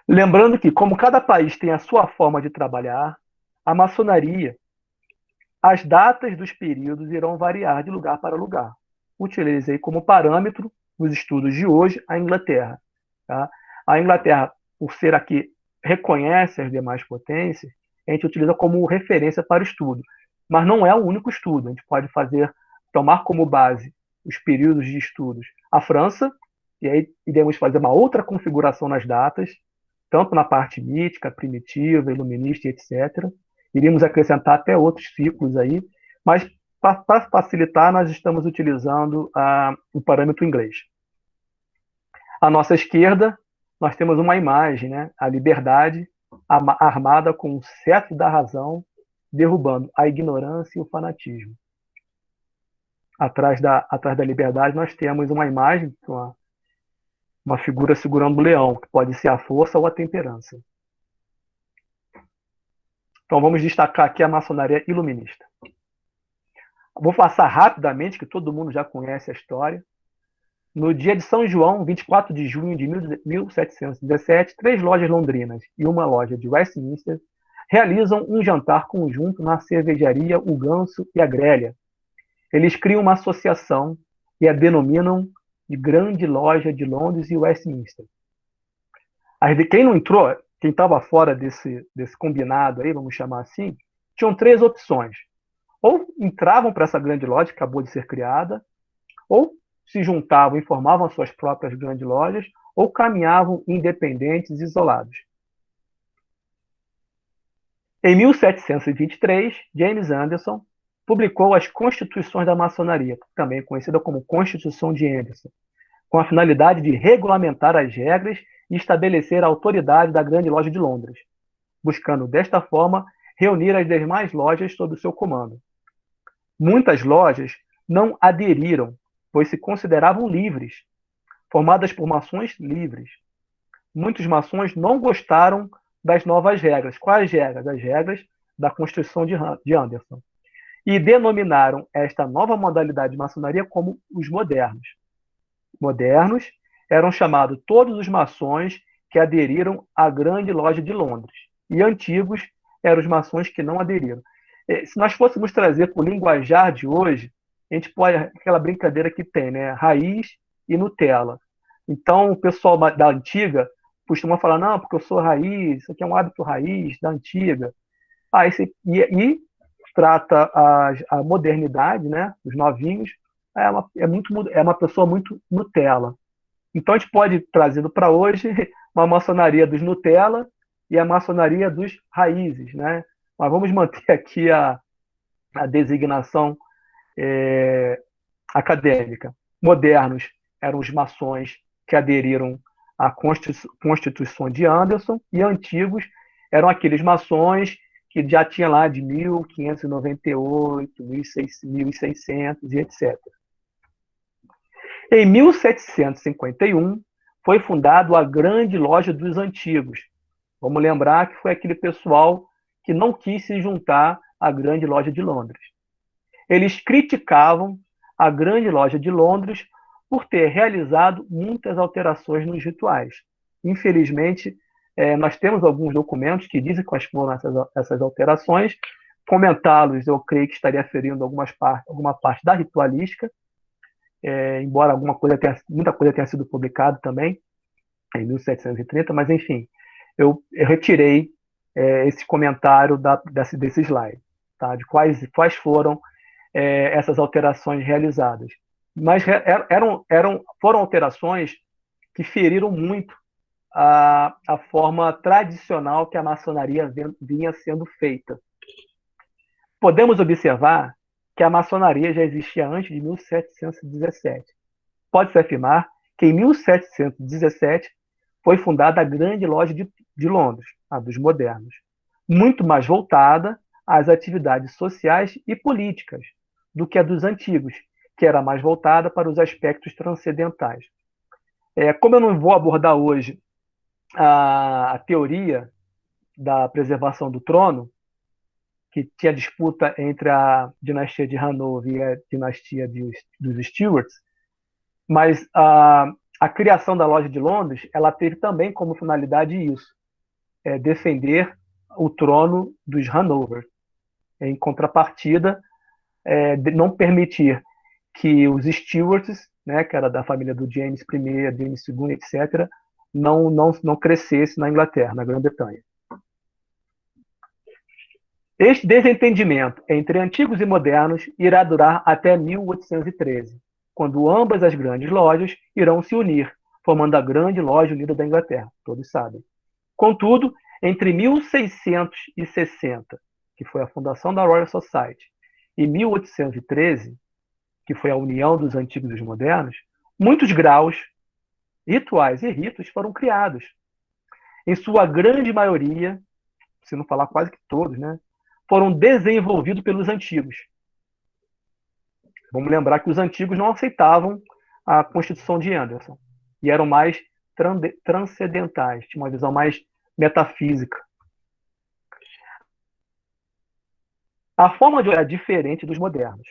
Lembrando que, como cada país tem a sua forma de trabalhar, a maçonaria, as datas dos períodos irão variar de lugar para lugar. Utilizei como parâmetro, nos estudos de hoje, a Inglaterra. Tá? A Inglaterra, por ser a que reconhece as demais potências, a gente utiliza como referência para o estudo. Mas não é o único estudo. A gente pode tomar como base os períodos de estudos a França, e aí iremos fazer uma outra configuração nas datas, tanto na parte mítica, primitiva, iluminista, etc. Iríamos acrescentar até outros ciclos aí, mas para facilitar, nós estamos utilizando o parâmetro inglês. À nossa esquerda, nós temos uma imagem, né? A liberdade armada com o cetro da razão, derrubando a ignorância e o fanatismo. Atrás da liberdade, nós temos uma imagem, uma figura segurando o leão, que pode ser a força ou a temperança. Então, vamos destacar aqui a maçonaria iluminista. Vou passar rapidamente, que todo mundo já conhece a história. No dia de São João, 24 de junho de 1717, 3 lojas londrinas e uma loja de Westminster realizam um jantar conjunto na cervejaria O Ganso e a Grelha. Eles criam uma associação e a denominam de Grande Loja de Londres e Westminster. Quem não entrou, quem estava fora desse combinado aí, vamos chamar assim, tinham 3 opções. Ou entravam para essa grande loja que acabou de ser criada, ou se juntavam e formavam as suas próprias grandes lojas, ou caminhavam independentes, isolados. Em 1723, James Anderson publicou as Constituições da Maçonaria, também conhecida como Constituição de Anderson, com a finalidade de regulamentar as regras e estabelecer a autoridade da Grande Loja de Londres, buscando, desta forma, reunir as demais lojas sob o seu comando. Muitas lojas não aderiram, pois se consideravam livres, formadas por maçons livres. Muitos maçons não gostaram das novas regras. Quais regras? As regras da Constituição de Anderson. E denominaram esta nova modalidade de maçonaria como os modernos. Modernos eram chamados todos os maçons que aderiram à Grande Loja de Londres. E antigos eram os maçons que não aderiram. Se nós fôssemos trazer para o linguajar de hoje, a gente pode, aquela brincadeira que tem, né? Raiz e Nutella. Então, o pessoal da antiga costuma falar, não, porque eu sou raiz, isso aqui é um hábito raiz da antiga. E trata a modernidade, né, os novinhos, é uma pessoa muito Nutella. Então a gente pode trazendo para hoje uma maçonaria dos Nutella e a maçonaria dos raízes, né? Mas vamos manter aqui a designação acadêmica. Modernos eram os maçons que aderiram à Constituição de Anderson, e antigos eram aqueles maçons que já tinha lá de 1598, 1600 e etc. Em 1751, foi fundado a Grande Loja dos Antigos. Vamos lembrar que foi aquele pessoal que não quis se juntar à Grande Loja de Londres. Eles criticavam a Grande Loja de Londres por ter realizado muitas alterações nos rituais. Infelizmente, nós temos alguns documentos que dizem quais foram essas alterações. Comentá-los, eu creio que estaria ferindo alguma parte da ritualística, embora muita coisa tenha sido publicada também, em 1730, mas enfim, eu retirei esse comentário desse slide, tá? De quais foram essas alterações realizadas. Mas foram alterações que feriram muito a forma tradicional que a maçonaria vinha sendo feita. Podemos observar que a maçonaria já existia antes de 1717. Pode-se afirmar que em 1717 foi fundada a Grande Loja de Londres, a dos modernos, muito mais voltada às atividades sociais e políticas do que a dos antigos, que era mais voltada para os aspectos transcendentais. Como eu não vou abordar hoje a teoria da preservação do trono, que tinha disputa entre a dinastia de Hanover e a dinastia dos Stuarts, mas a criação da Loja de Londres, ela teve também como finalidade isso, defender o trono dos Hanover, em contrapartida, não permitir que os Stuarts, né, que era da família do James I, James II, etc., não crescesse na Inglaterra, na Grã-Bretanha. Este desentendimento entre antigos e modernos irá durar até 1813, quando ambas as grandes lojas irão se unir, formando a Grande Loja Unida da Inglaterra, todos sabem. Contudo, entre 1660, que foi a fundação da Royal Society, e 1813, que foi a união dos antigos e dos modernos, muitos graus, rituais e ritos foram criados. Em sua grande maioria, se não falar quase que todos, né, foram desenvolvidos pelos antigos. Vamos lembrar que os antigos não aceitavam a Constituição de Anderson e eram mais transcendentais, tinham uma visão mais metafísica. A forma de olhar é diferente dos modernos.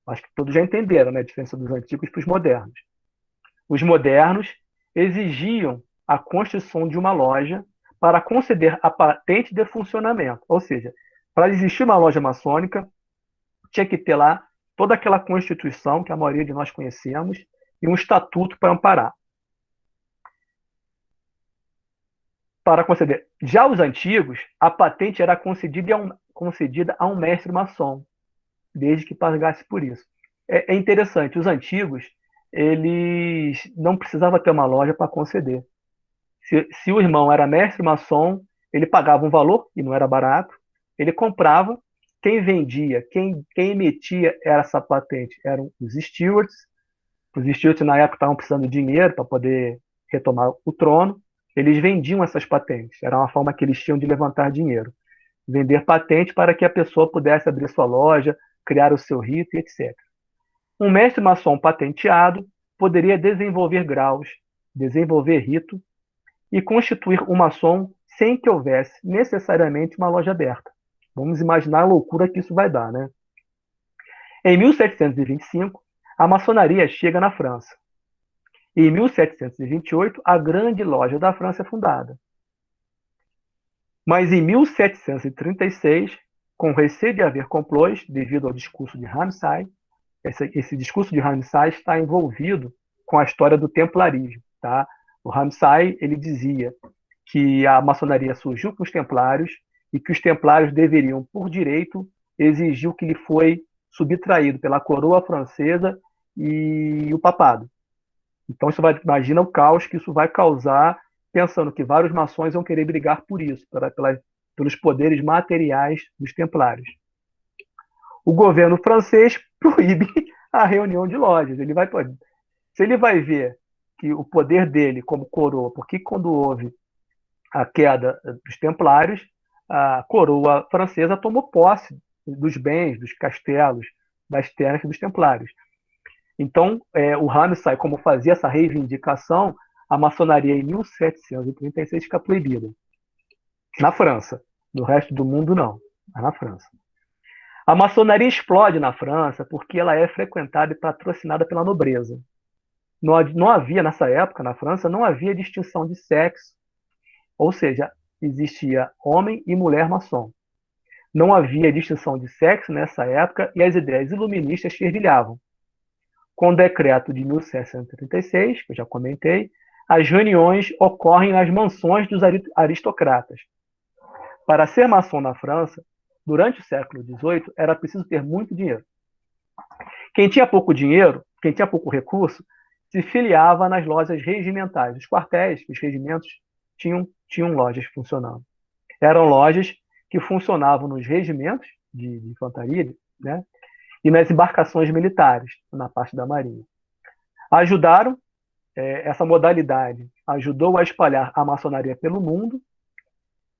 Acho que todos já entenderam, né, a diferença dos antigos para os modernos. Os modernos exigiam a constituição de uma loja para conceder a patente de funcionamento. Ou seja, para existir uma loja maçônica, tinha que ter lá toda aquela constituição que a maioria de nós conhecemos e um estatuto para amparar. Para conceder. Já os antigos, a patente era concedida a um mestre maçom, desde que pagasse por isso. É interessante, os antigos, eles não precisavam ter uma loja para conceder. Se o irmão era mestre maçom, ele pagava um valor, e não era barato, ele comprava, quem vendia, quem emitia essa patente eram os Stuarts. Os Stuarts, na época, estavam precisando de dinheiro para poder retomar o trono. Eles vendiam essas patentes. Era uma forma que eles tinham de levantar dinheiro. Vender patente para que a pessoa pudesse abrir sua loja, criar o seu rito, etc. Um mestre maçom patenteado poderia desenvolver graus, desenvolver rito e constituir um maçom sem que houvesse necessariamente uma loja aberta. Vamos imaginar a loucura que isso vai dar, né? Em 1725, a maçonaria chega na França. E em 1728, a Grande Loja da França é fundada. Mas em 1736, com receio de haver complôs devido ao discurso de Ramsay, esse discurso de Ramsay está envolvido com a história do templarismo. Tá? O Ramsay ele dizia que a maçonaria surgiu com os templários e que os templários deveriam, por direito, exigir o que lhe foi subtraído pela coroa francesa e o papado. Então, imagina o caos que isso vai causar, pensando que vários maçons vão querer brigar por isso, pelos poderes materiais dos templários. O governo francês proíbe a reunião de lojas. Se ele vai ver que o poder dele como coroa, porque quando houve a queda dos templários, a coroa francesa tomou posse dos bens, dos castelos, das terras dos templários. Então, o Ramsay, como fazia essa reivindicação, a maçonaria em 1736 fica proibida. Na França. No resto do mundo, não. Mas na França. A maçonaria explode na França porque ela é frequentada e patrocinada pela nobreza. Não havia, nessa época, na França, não havia distinção de sexo. Ou seja, existia homem e mulher maçom. Não havia distinção de sexo nessa época e as ideias iluministas fervilhavam. Com o decreto de 1736, que eu já comentei, as reuniões ocorrem nas mansões dos aristocratas. Para ser maçom na França, durante o século XVIII, era preciso ter muito dinheiro. Quem tinha pouco dinheiro, quem tinha pouco recurso, se filiava nas lojas regimentais. Os quartéis, os regimentos, tinham lojas funcionando. Eram lojas que funcionavam nos regimentos de infantaria, né, e nas embarcações militares, na parte da marinha. Essa modalidade ajudou a espalhar a maçonaria pelo mundo,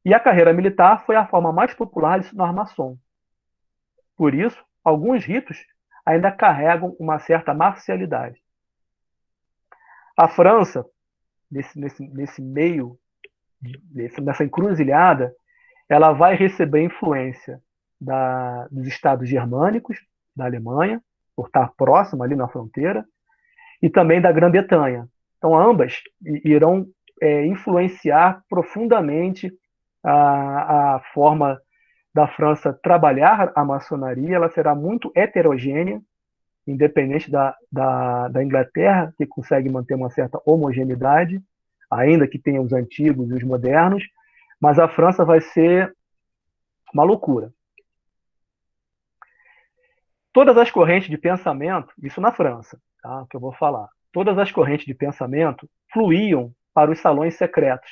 e a carreira militar foi a forma mais popular de se tornar maçom. Por isso, alguns ritos ainda carregam uma certa marcialidade. A França, nesse meio, nessa encruzilhada, ela vai receber influência dos estados germânicos, da Alemanha, por estar próxima ali na fronteira, e também da Grã-Bretanha. Então, ambas irão influenciar profundamente a forma da França trabalhar a maçonaria. Ela será muito heterogênea, independente da Inglaterra, que consegue manter uma certa homogeneidade, ainda que tenha os antigos e os modernos, mas a França vai ser uma loucura. Todas as correntes de pensamento, isso na França, tá, que eu vou falar, todas as correntes de pensamento fluíam para os salões secretos.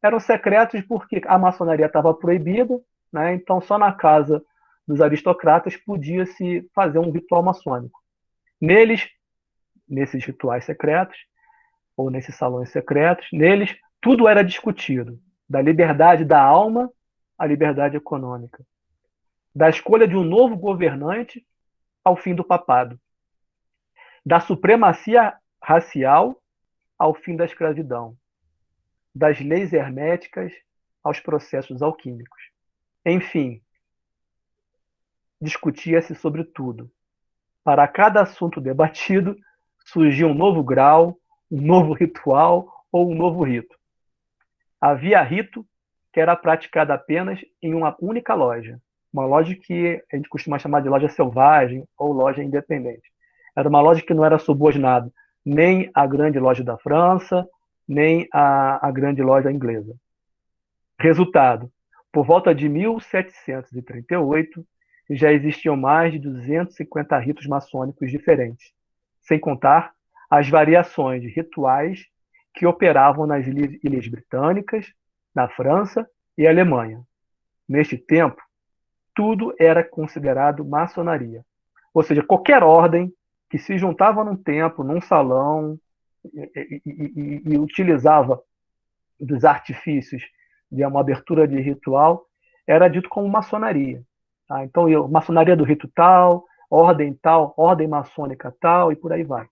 Eram secretos porque a maçonaria estava proibida, né, então só na casa dos aristocratas podia-se fazer um ritual maçônico. Nesses rituais secretos, ou nesses salões secretos, neles tudo era discutido, da liberdade da alma à liberdade econômica, da escolha de um novo governante ao fim do papado, da supremacia racial ao fim da escravidão, das leis herméticas aos processos alquímicos. Enfim, discutia-se sobre tudo. Para cada assunto debatido, surgia um novo grau, um novo ritual ou um novo rito. Havia rito que era praticado apenas em uma única loja, uma loja que a gente costuma chamar de loja selvagem ou loja independente. Era uma loja que não era subordinada nem à grande loja da França, nem à grande loja inglesa. Resultado, por volta de 1738, já existiam mais de 250 ritos maçônicos diferentes, sem contar as variações de rituais que operavam nas ilhas britânicas, na França e Alemanha. Neste tempo, tudo era considerado maçonaria. Ou seja, qualquer ordem que se juntava num templo, num salão, e utilizava dos artifícios de uma abertura de ritual, era dito como maçonaria. Tá? Então, maçonaria do rito tal, ordem maçônica tal, e por aí vai.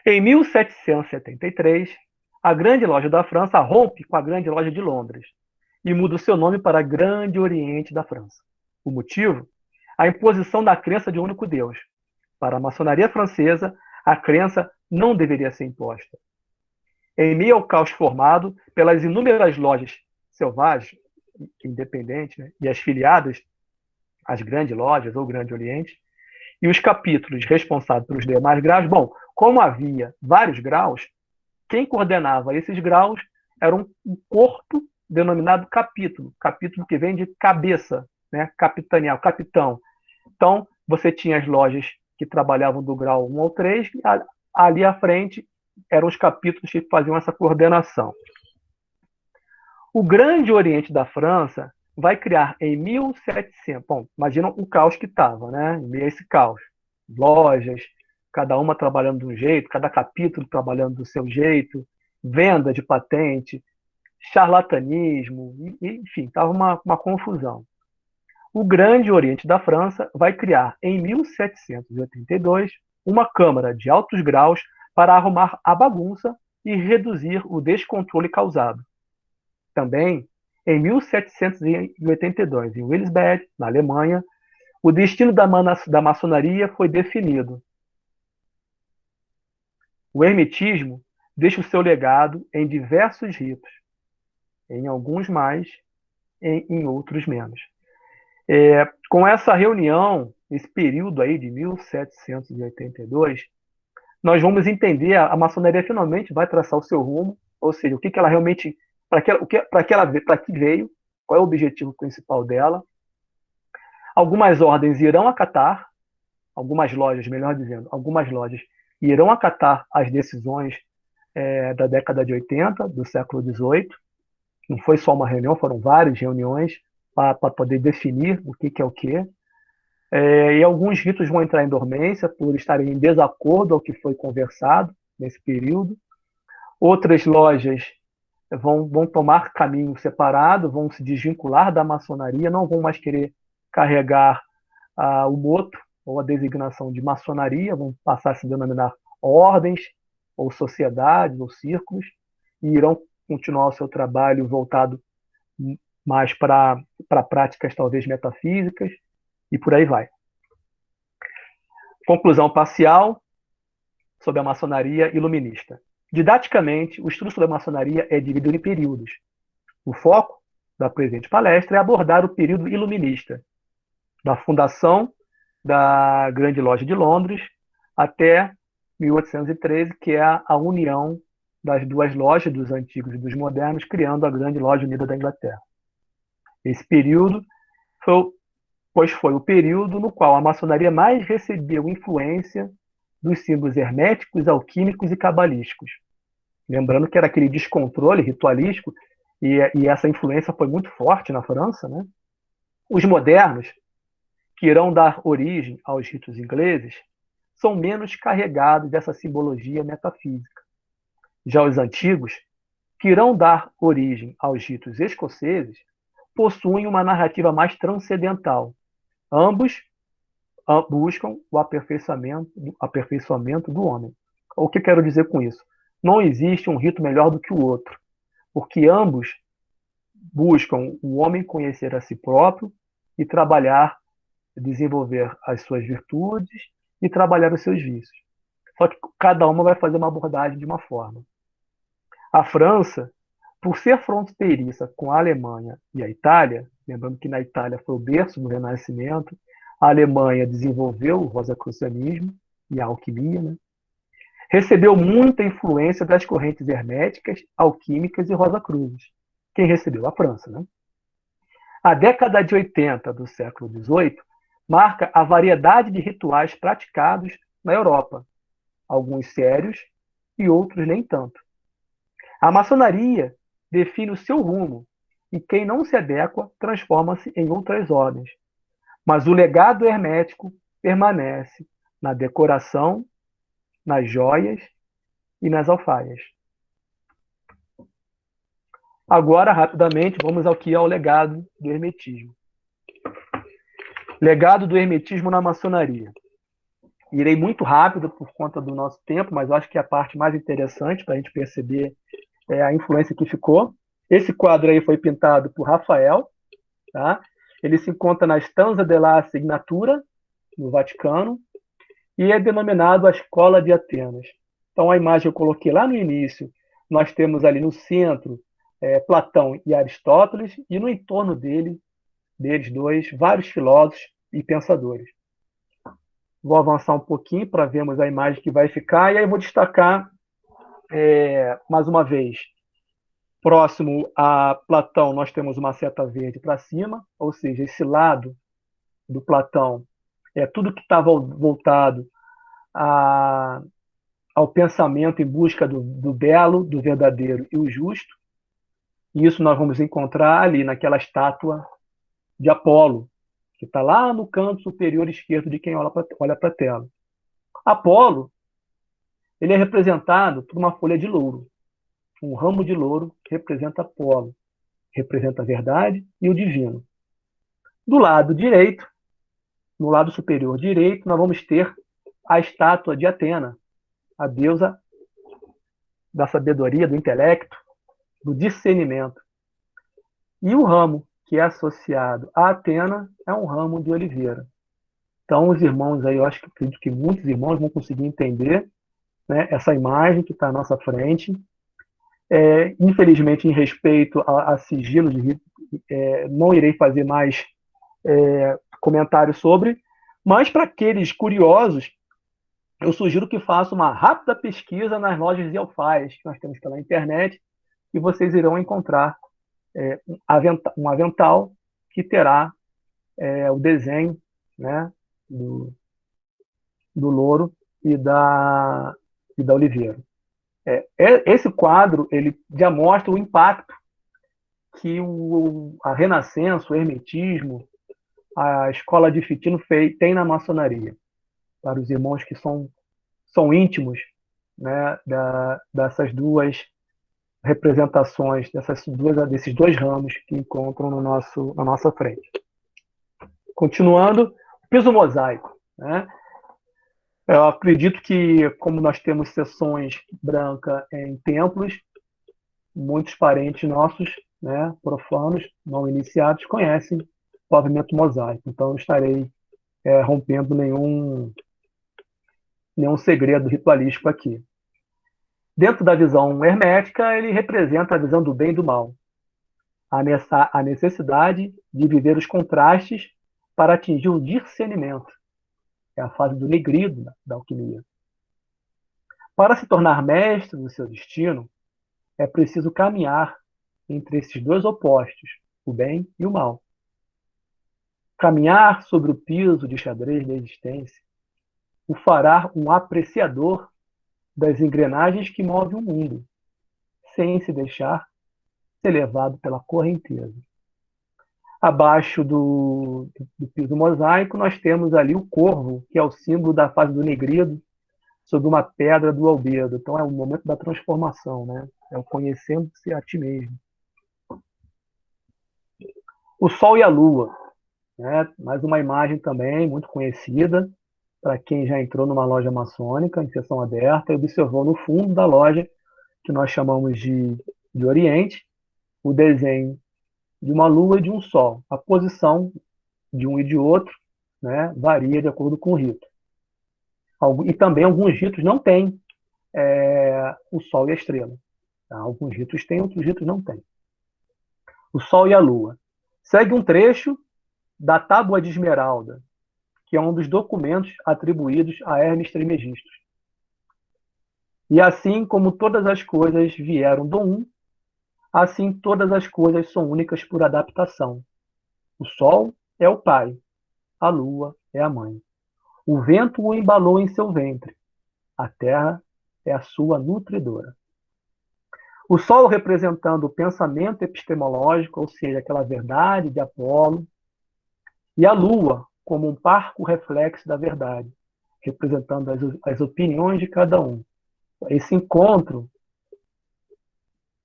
Em 1773, a Grande Loja da França rompe com a Grande Loja de Londres e muda o seu nome para Grande Oriente da França. O motivo? A imposição da crença de um único Deus. Para a maçonaria francesa, a crença não deveria ser imposta. Em meio ao caos formado pelas inúmeras lojas selvagens, independentes, né, e as filiadas às grandes lojas ou Grande Oriente, e os capítulos responsáveis pelos demais graus, como havia vários graus, quem coordenava esses graus era um corpo denominado capítulo, capítulo que vem de cabeça, né? Capitanear, capitão. Então, você tinha as lojas que trabalhavam do grau 1 ao 3, e ali à frente eram os capítulos que faziam essa coordenação. O Grande Oriente da França vai criar em 1700, bom, imagina o caos que estava, né? Em meio a esse caos. Lojas, cada uma trabalhando de um jeito, cada capítulo trabalhando do seu jeito, venda de patente, charlatanismo, enfim, estava uma confusão. O Grande Oriente da França vai criar, em 1782, uma Câmara de altos graus para arrumar a bagunça e reduzir o descontrole causado. Também, em 1782, em Wittenberg, na Alemanha, o destino da maçonaria foi definido. O hermetismo deixa o seu legado em diversos ritos, em alguns mais, em outros menos. Com essa reunião, esse período aí de 1782, nós vamos entender, a maçonaria finalmente vai traçar o seu rumo, ou seja, o que ela realmente, para que veio, qual é o objetivo principal dela. Algumas ordens irão acatar, algumas lojas, melhor dizendo, algumas lojas irão acatar as decisões da década de 80, do século XVIII. Não foi só uma reunião, foram várias reuniões para poder definir o que é o que. E alguns ritos vão entrar em dormência por estarem em desacordo ao que foi conversado nesse período. Outras lojas vão tomar caminho separado, vão se desvincular da maçonaria, não vão mais querer carregar o moto ou a designação de maçonaria, vão passar a se denominar ordens, ou sociedades, ou círculos, e irão continuar o seu trabalho voltado mais para práticas talvez metafísicas, e por aí vai. Conclusão parcial sobre a maçonaria iluminista. Didaticamente, o estudo sobre a maçonaria é dividido em períodos. O foco da presente palestra é abordar o período iluminista, da fundação da Grande Loja de Londres até 1813, que é a união das duas lojas, dos antigos e dos modernos, criando a Grande Loja Unida da Inglaterra. Esse período foi o período no qual a maçonaria mais recebeu influência dos símbolos herméticos, alquímicos e cabalísticos. Lembrando que era aquele descontrole ritualístico, e essa influência foi muito forte na França, né? Os modernos, que irão dar origem aos ritos ingleses, são menos carregados dessa simbologia metafísica. Já os antigos, que irão dar origem aos ritos escoceses, possuem uma narrativa mais transcendental. Ambos buscam o aperfeiçoamento do homem. O que quero dizer com isso? Não existe um rito melhor do que o outro, porque ambos buscam o homem conhecer a si próprio e trabalhar, desenvolver as suas virtudes e trabalhar os seus vícios. Só que cada uma vai fazer uma abordagem de uma forma. A França, por ser fronteiriça com a Alemanha e a Itália, lembrando que na Itália foi o berço do Renascimento, a Alemanha desenvolveu o rosacrucianismo e a alquimia, né? Recebeu muita influência das correntes herméticas, alquímicas e rosacruzes. Quem recebeu? A França, né? A década de 80 do século XVIII marca a variedade de rituais praticados na Europa, alguns sérios e outros nem tanto. A maçonaria define o seu rumo, e quem não se adequa transforma-se em outras ordens. Mas o legado hermético permanece na decoração, nas joias e nas alfaias. Agora, rapidamente, vamos ao legado do hermetismo. Legado do hermetismo na maçonaria. Irei muito rápido por conta do nosso tempo, mas eu acho que a parte mais interessante para a gente perceber é a influência que ficou. Esse quadro aí foi pintado por Rafael, tá? Ele se encontra na Stanza della Signatura, no Vaticano, e é denominado a Escola de Atenas. Então, a imagem eu coloquei lá no início, nós temos ali no centro Platão e Aristóteles, e no entorno deles dois, vários filósofos e pensadores. Vou avançar um pouquinho para vermos a imagem que vai ficar, e aí eu vou destacar, mais uma vez, Próximo a Platão, nós temos uma seta verde para cima, ou seja, esse lado do Platão é tudo que está voltado ao pensamento em busca do belo, do verdadeiro e o justo. E isso nós vamos encontrar ali naquela estátua de Apolo, que está lá no canto superior esquerdo de quem olha para a tela. Apolo, ele é representado por uma folha de louro, um ramo de louro que representa Apolo, representa a verdade e o divino. Do lado direito, no lado superior direito, nós vamos ter a estátua de Atena, a deusa da sabedoria, do intelecto, do discernimento. E o ramo que é associado a Atena é um ramo de oliveira. Então, os irmãos aí, eu acredito que muitos irmãos vão conseguir entender, né, essa imagem que está à nossa frente. Infelizmente, em respeito a sigilo, não irei fazer mais comentários sobre, mas para aqueles curiosos, eu sugiro que façam uma rápida pesquisa nas lojas de alfaias que nós temos pela internet e vocês irão encontrar um avental que terá o desenho, né, do louro e da oliveira. Esse quadro ele já mostra o impacto que a Renascença, o Hermetismo, a escola de Fitino tem na maçonaria. Para os irmãos que são íntimos, né, dessas duas representações, desses dois ramos que encontram na nossa frente. Continuando, o piso mosaico, né? Eu acredito que, como nós temos sessões brancas em templos, muitos parentes nossos, né, profanos, não iniciados, conhecem o pavimento mosaico. Então, eu estarei rompendo nenhum segredo ritualístico aqui. Dentro da visão hermética, ele representa a visão do bem e do mal, a necessidade de viver os contrastes para atingir o discernimento. É a fase do negrido da alquimia. Para se tornar mestre do seu destino, é preciso caminhar entre esses dois opostos, o bem e o mal. Caminhar sobre o piso de xadrez da existência o fará um apreciador das engrenagens que movem o mundo, sem se deixar ser levado pela correnteza. Abaixo do piso mosaico, nós temos ali o corvo, que é o símbolo da fase do negrido, sobre uma pedra do albedo. Então, é o momento da transformação, né? É o conhecendo-se a ti mesmo. O Sol e a Lua, né? Mais uma imagem também muito conhecida, para quem já entrou numa loja maçônica, em sessão aberta, e observou no fundo da loja, que nós chamamos de Oriente, o desenho de uma lua e de um sol. A posição de um e de outro, né, varia de acordo com o rito. E também alguns ritos não têm o sol e a estrela. Tá? Alguns ritos têm, outros ritos não têm. O Sol e a Lua. Segue um trecho da Tábua de Esmeralda, que é um dos documentos atribuídos a Hermes Trismegisto. E assim como todas as coisas vieram do um, assim todas as coisas são únicas por adaptação. O Sol é o pai, a Lua é a mãe. O vento o embalou em seu ventre, a terra é a sua nutridora. O Sol representando o pensamento epistemológico, ou seja, aquela verdade de Apolo, e a Lua como um parco reflexo da verdade, representando as opiniões de cada um. Esse encontro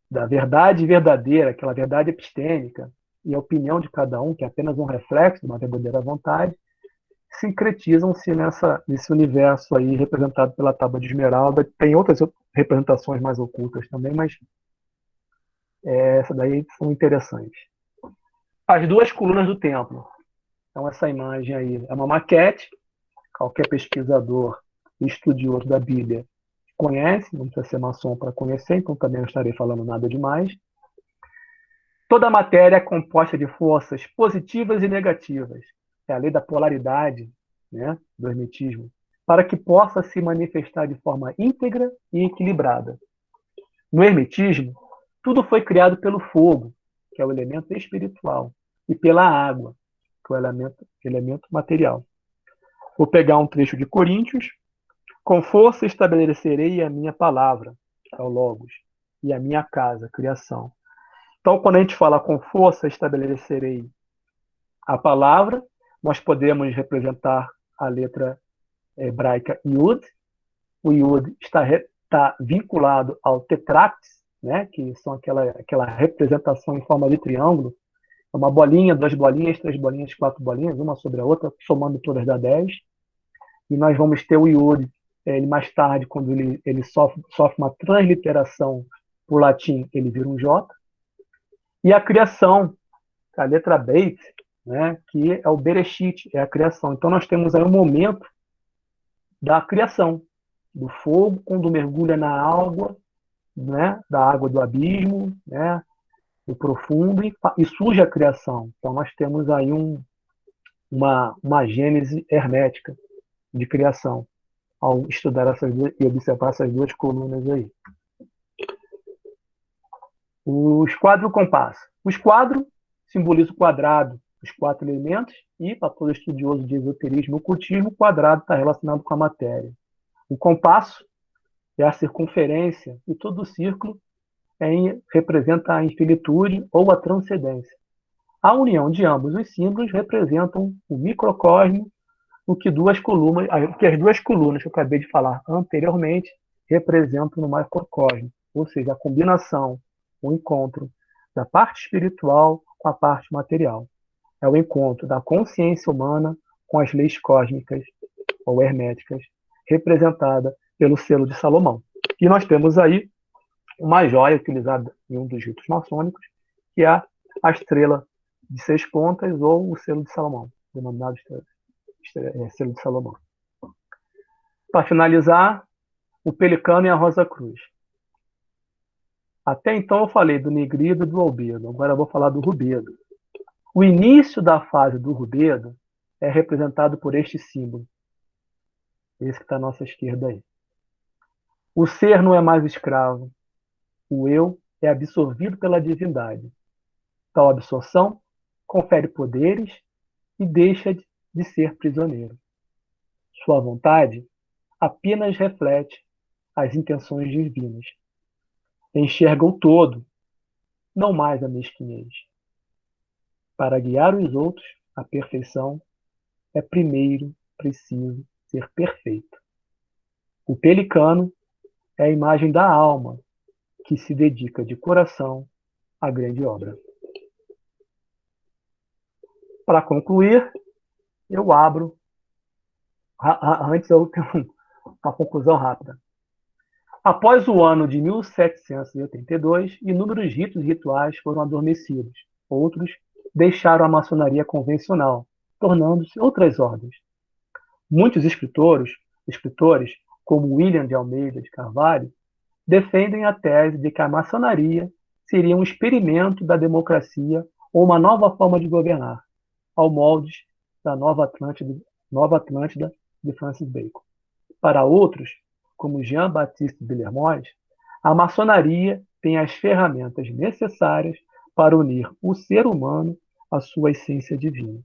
da verdade verdadeira, aquela verdade epistêmica, e a opinião de cada um, que é apenas um reflexo de uma verdadeira vontade, sincretizam-se nesse universo aí representado pela Tábua de Esmeralda. Tem outras representações mais ocultas também, mas essas daí são interessantes. As duas colunas do templo. Então, essa imagem aí é uma maquete. Qualquer pesquisador e estudioso da Bíblia conhece, não precisa ser maçom para conhecer, então também não estarei falando nada demais. Toda a matéria é composta de forças positivas e negativas. É a lei da polaridade, né, do hermetismo, para que possa se manifestar de forma íntegra e equilibrada. No hermetismo, Tudo foi criado pelo fogo, que é o elemento espiritual, e pela água, que é o elemento material. Vou pegar um trecho de Coríntios. Com força estabelecerei a minha palavra, que é o Logos, e a minha casa, a criação. Então, quando a gente fala com força estabelecerei a palavra, nós podemos representar a letra hebraica Yud. O Yud está vinculado ao tetrax, né, que são aquela representação em forma de triângulo. É uma bolinha, 2 bolinhas, 3 bolinhas, 4 bolinhas, uma sobre a outra, somando todas dá 10. E nós vamos ter o Yud, ele mais tarde, quando ele sofre uma transliteração para o latim, ele vira um J. E a criação, a letra Beit, né, que é o Bereshit, é a criação. Então nós temos aí um momento da criação, do fogo, quando mergulha na água, né, da água do abismo, né, do profundo, e surge a criação. Então nós temos aí uma gênese hermética de criação, ao estudar e observar essas duas colunas aí. O esquadro e o compasso. O esquadro simboliza o quadrado, os 4 elementos, e, para todo estudioso de esoterismo e ocultismo, o quadrado está relacionado com a matéria. O compasso é a circunferência, e todo o círculo representa a infinitude ou a transcendência. A união de ambos os símbolos representam o microcosmo, o que as duas colunas que eu acabei de falar anteriormente representam no macrocosmo, ou seja, a combinação, o encontro da parte espiritual com a parte material. É o encontro da consciência humana com as leis cósmicas ou herméticas, representada pelo selo de Salomão. E nós temos aí uma joia utilizada em um dos ritos maçônicos, que é a estrela de 6 pontas ou o selo de Salomão, denominado selo de Salomão. Para finalizar, o pelicano e a rosa cruz. Até então eu falei do negrido e do albedo, agora eu vou falar do rubedo. O início da fase do rubedo é representado por este símbolo, esse que está à nossa esquerda aí. O ser não é mais escravo, o eu é absorvido pela divindade. Tal absorção confere poderes e deixa de ser prisioneiro. Sua vontade apenas reflete as intenções divinas. Enxerga o todo, não mais a mesquinhez. Para guiar os outros à perfeição, é primeiro preciso ser perfeito. O pelicano é a imagem da alma que se dedica de coração à grande obra. Para concluir, eu abro. Antes eu tenho uma conclusão rápida. Após o ano de 1782, inúmeros ritos e rituais foram adormecidos. Outros deixaram a maçonaria convencional, tornando-se outras ordens. Muitos escritores, como William de Almeida de Carvalho, defendem a tese de que a maçonaria seria um experimento da democracia ou uma nova forma de governar, ao molde da Nova Atlântida de Francis Bacon. Para outros, como Jean-Baptiste Villermoz, a maçonaria tem as ferramentas necessárias para unir o ser humano à sua essência divina.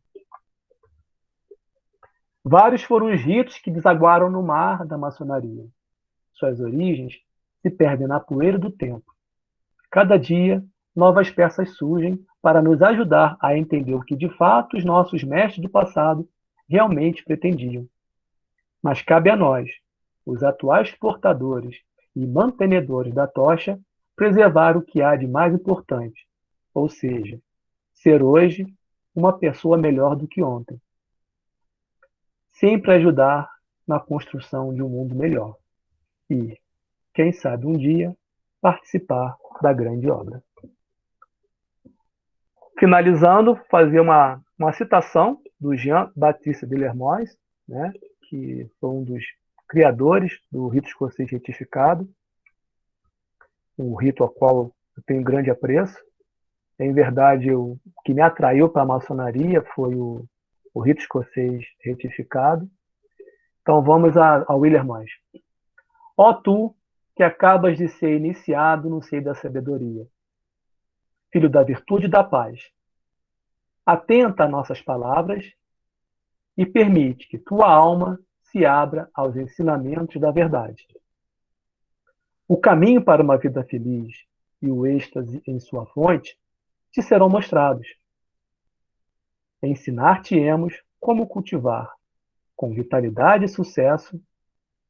Vários foram os ritos que desaguaram no mar da maçonaria. Suas origens se perdem na poeira do tempo. Cada dia, novas peças surgem para nos ajudar a entender o que de fato os nossos mestres do passado realmente pretendiam. Mas cabe a nós, os atuais portadores e mantenedores da tocha, preservar o que há de mais importante, ou seja, ser hoje uma pessoa melhor do que ontem. Sempre ajudar na construção de um mundo melhor. E, quem sabe um dia, participar da grande obra. Finalizando, fazer uma citação do Jean-Baptiste Villermoz, né, que foi um dos criadores do rito escocês retificado, um rito ao qual eu tenho grande apreço. Em verdade, o que me atraiu para a maçonaria foi o rito escocês retificado. Então vamos ao Villermoz. Ó tu, que acabas de ser iniciado no seio da sabedoria, filho da virtude e da paz, atenta a nossas palavras e permite que tua alma se abra aos ensinamentos da verdade. O caminho para uma vida feliz e o êxtase em sua fonte te serão mostrados. Ensinar-te-emos como cultivar, com vitalidade e sucesso,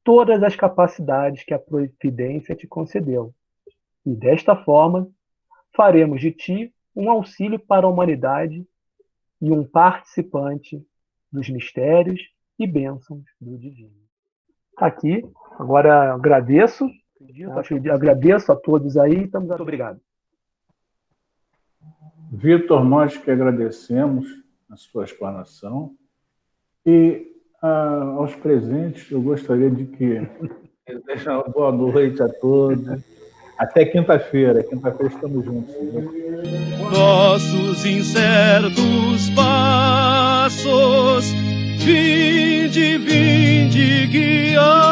todas as capacidades que a providência te concedeu. E desta forma, faremos de ti um auxílio para a humanidade e um participante dos mistérios e bênçãos do divino. Aqui, agora agradeço a todos aí. Muito obrigado. Vitor, nós que agradecemos a sua explanação e aos presentes eu gostaria de que deixem uma boa noite a todos. Até quinta-feira. Quinta-feira estamos juntos. Nossos incertos passos, vinde, guiar.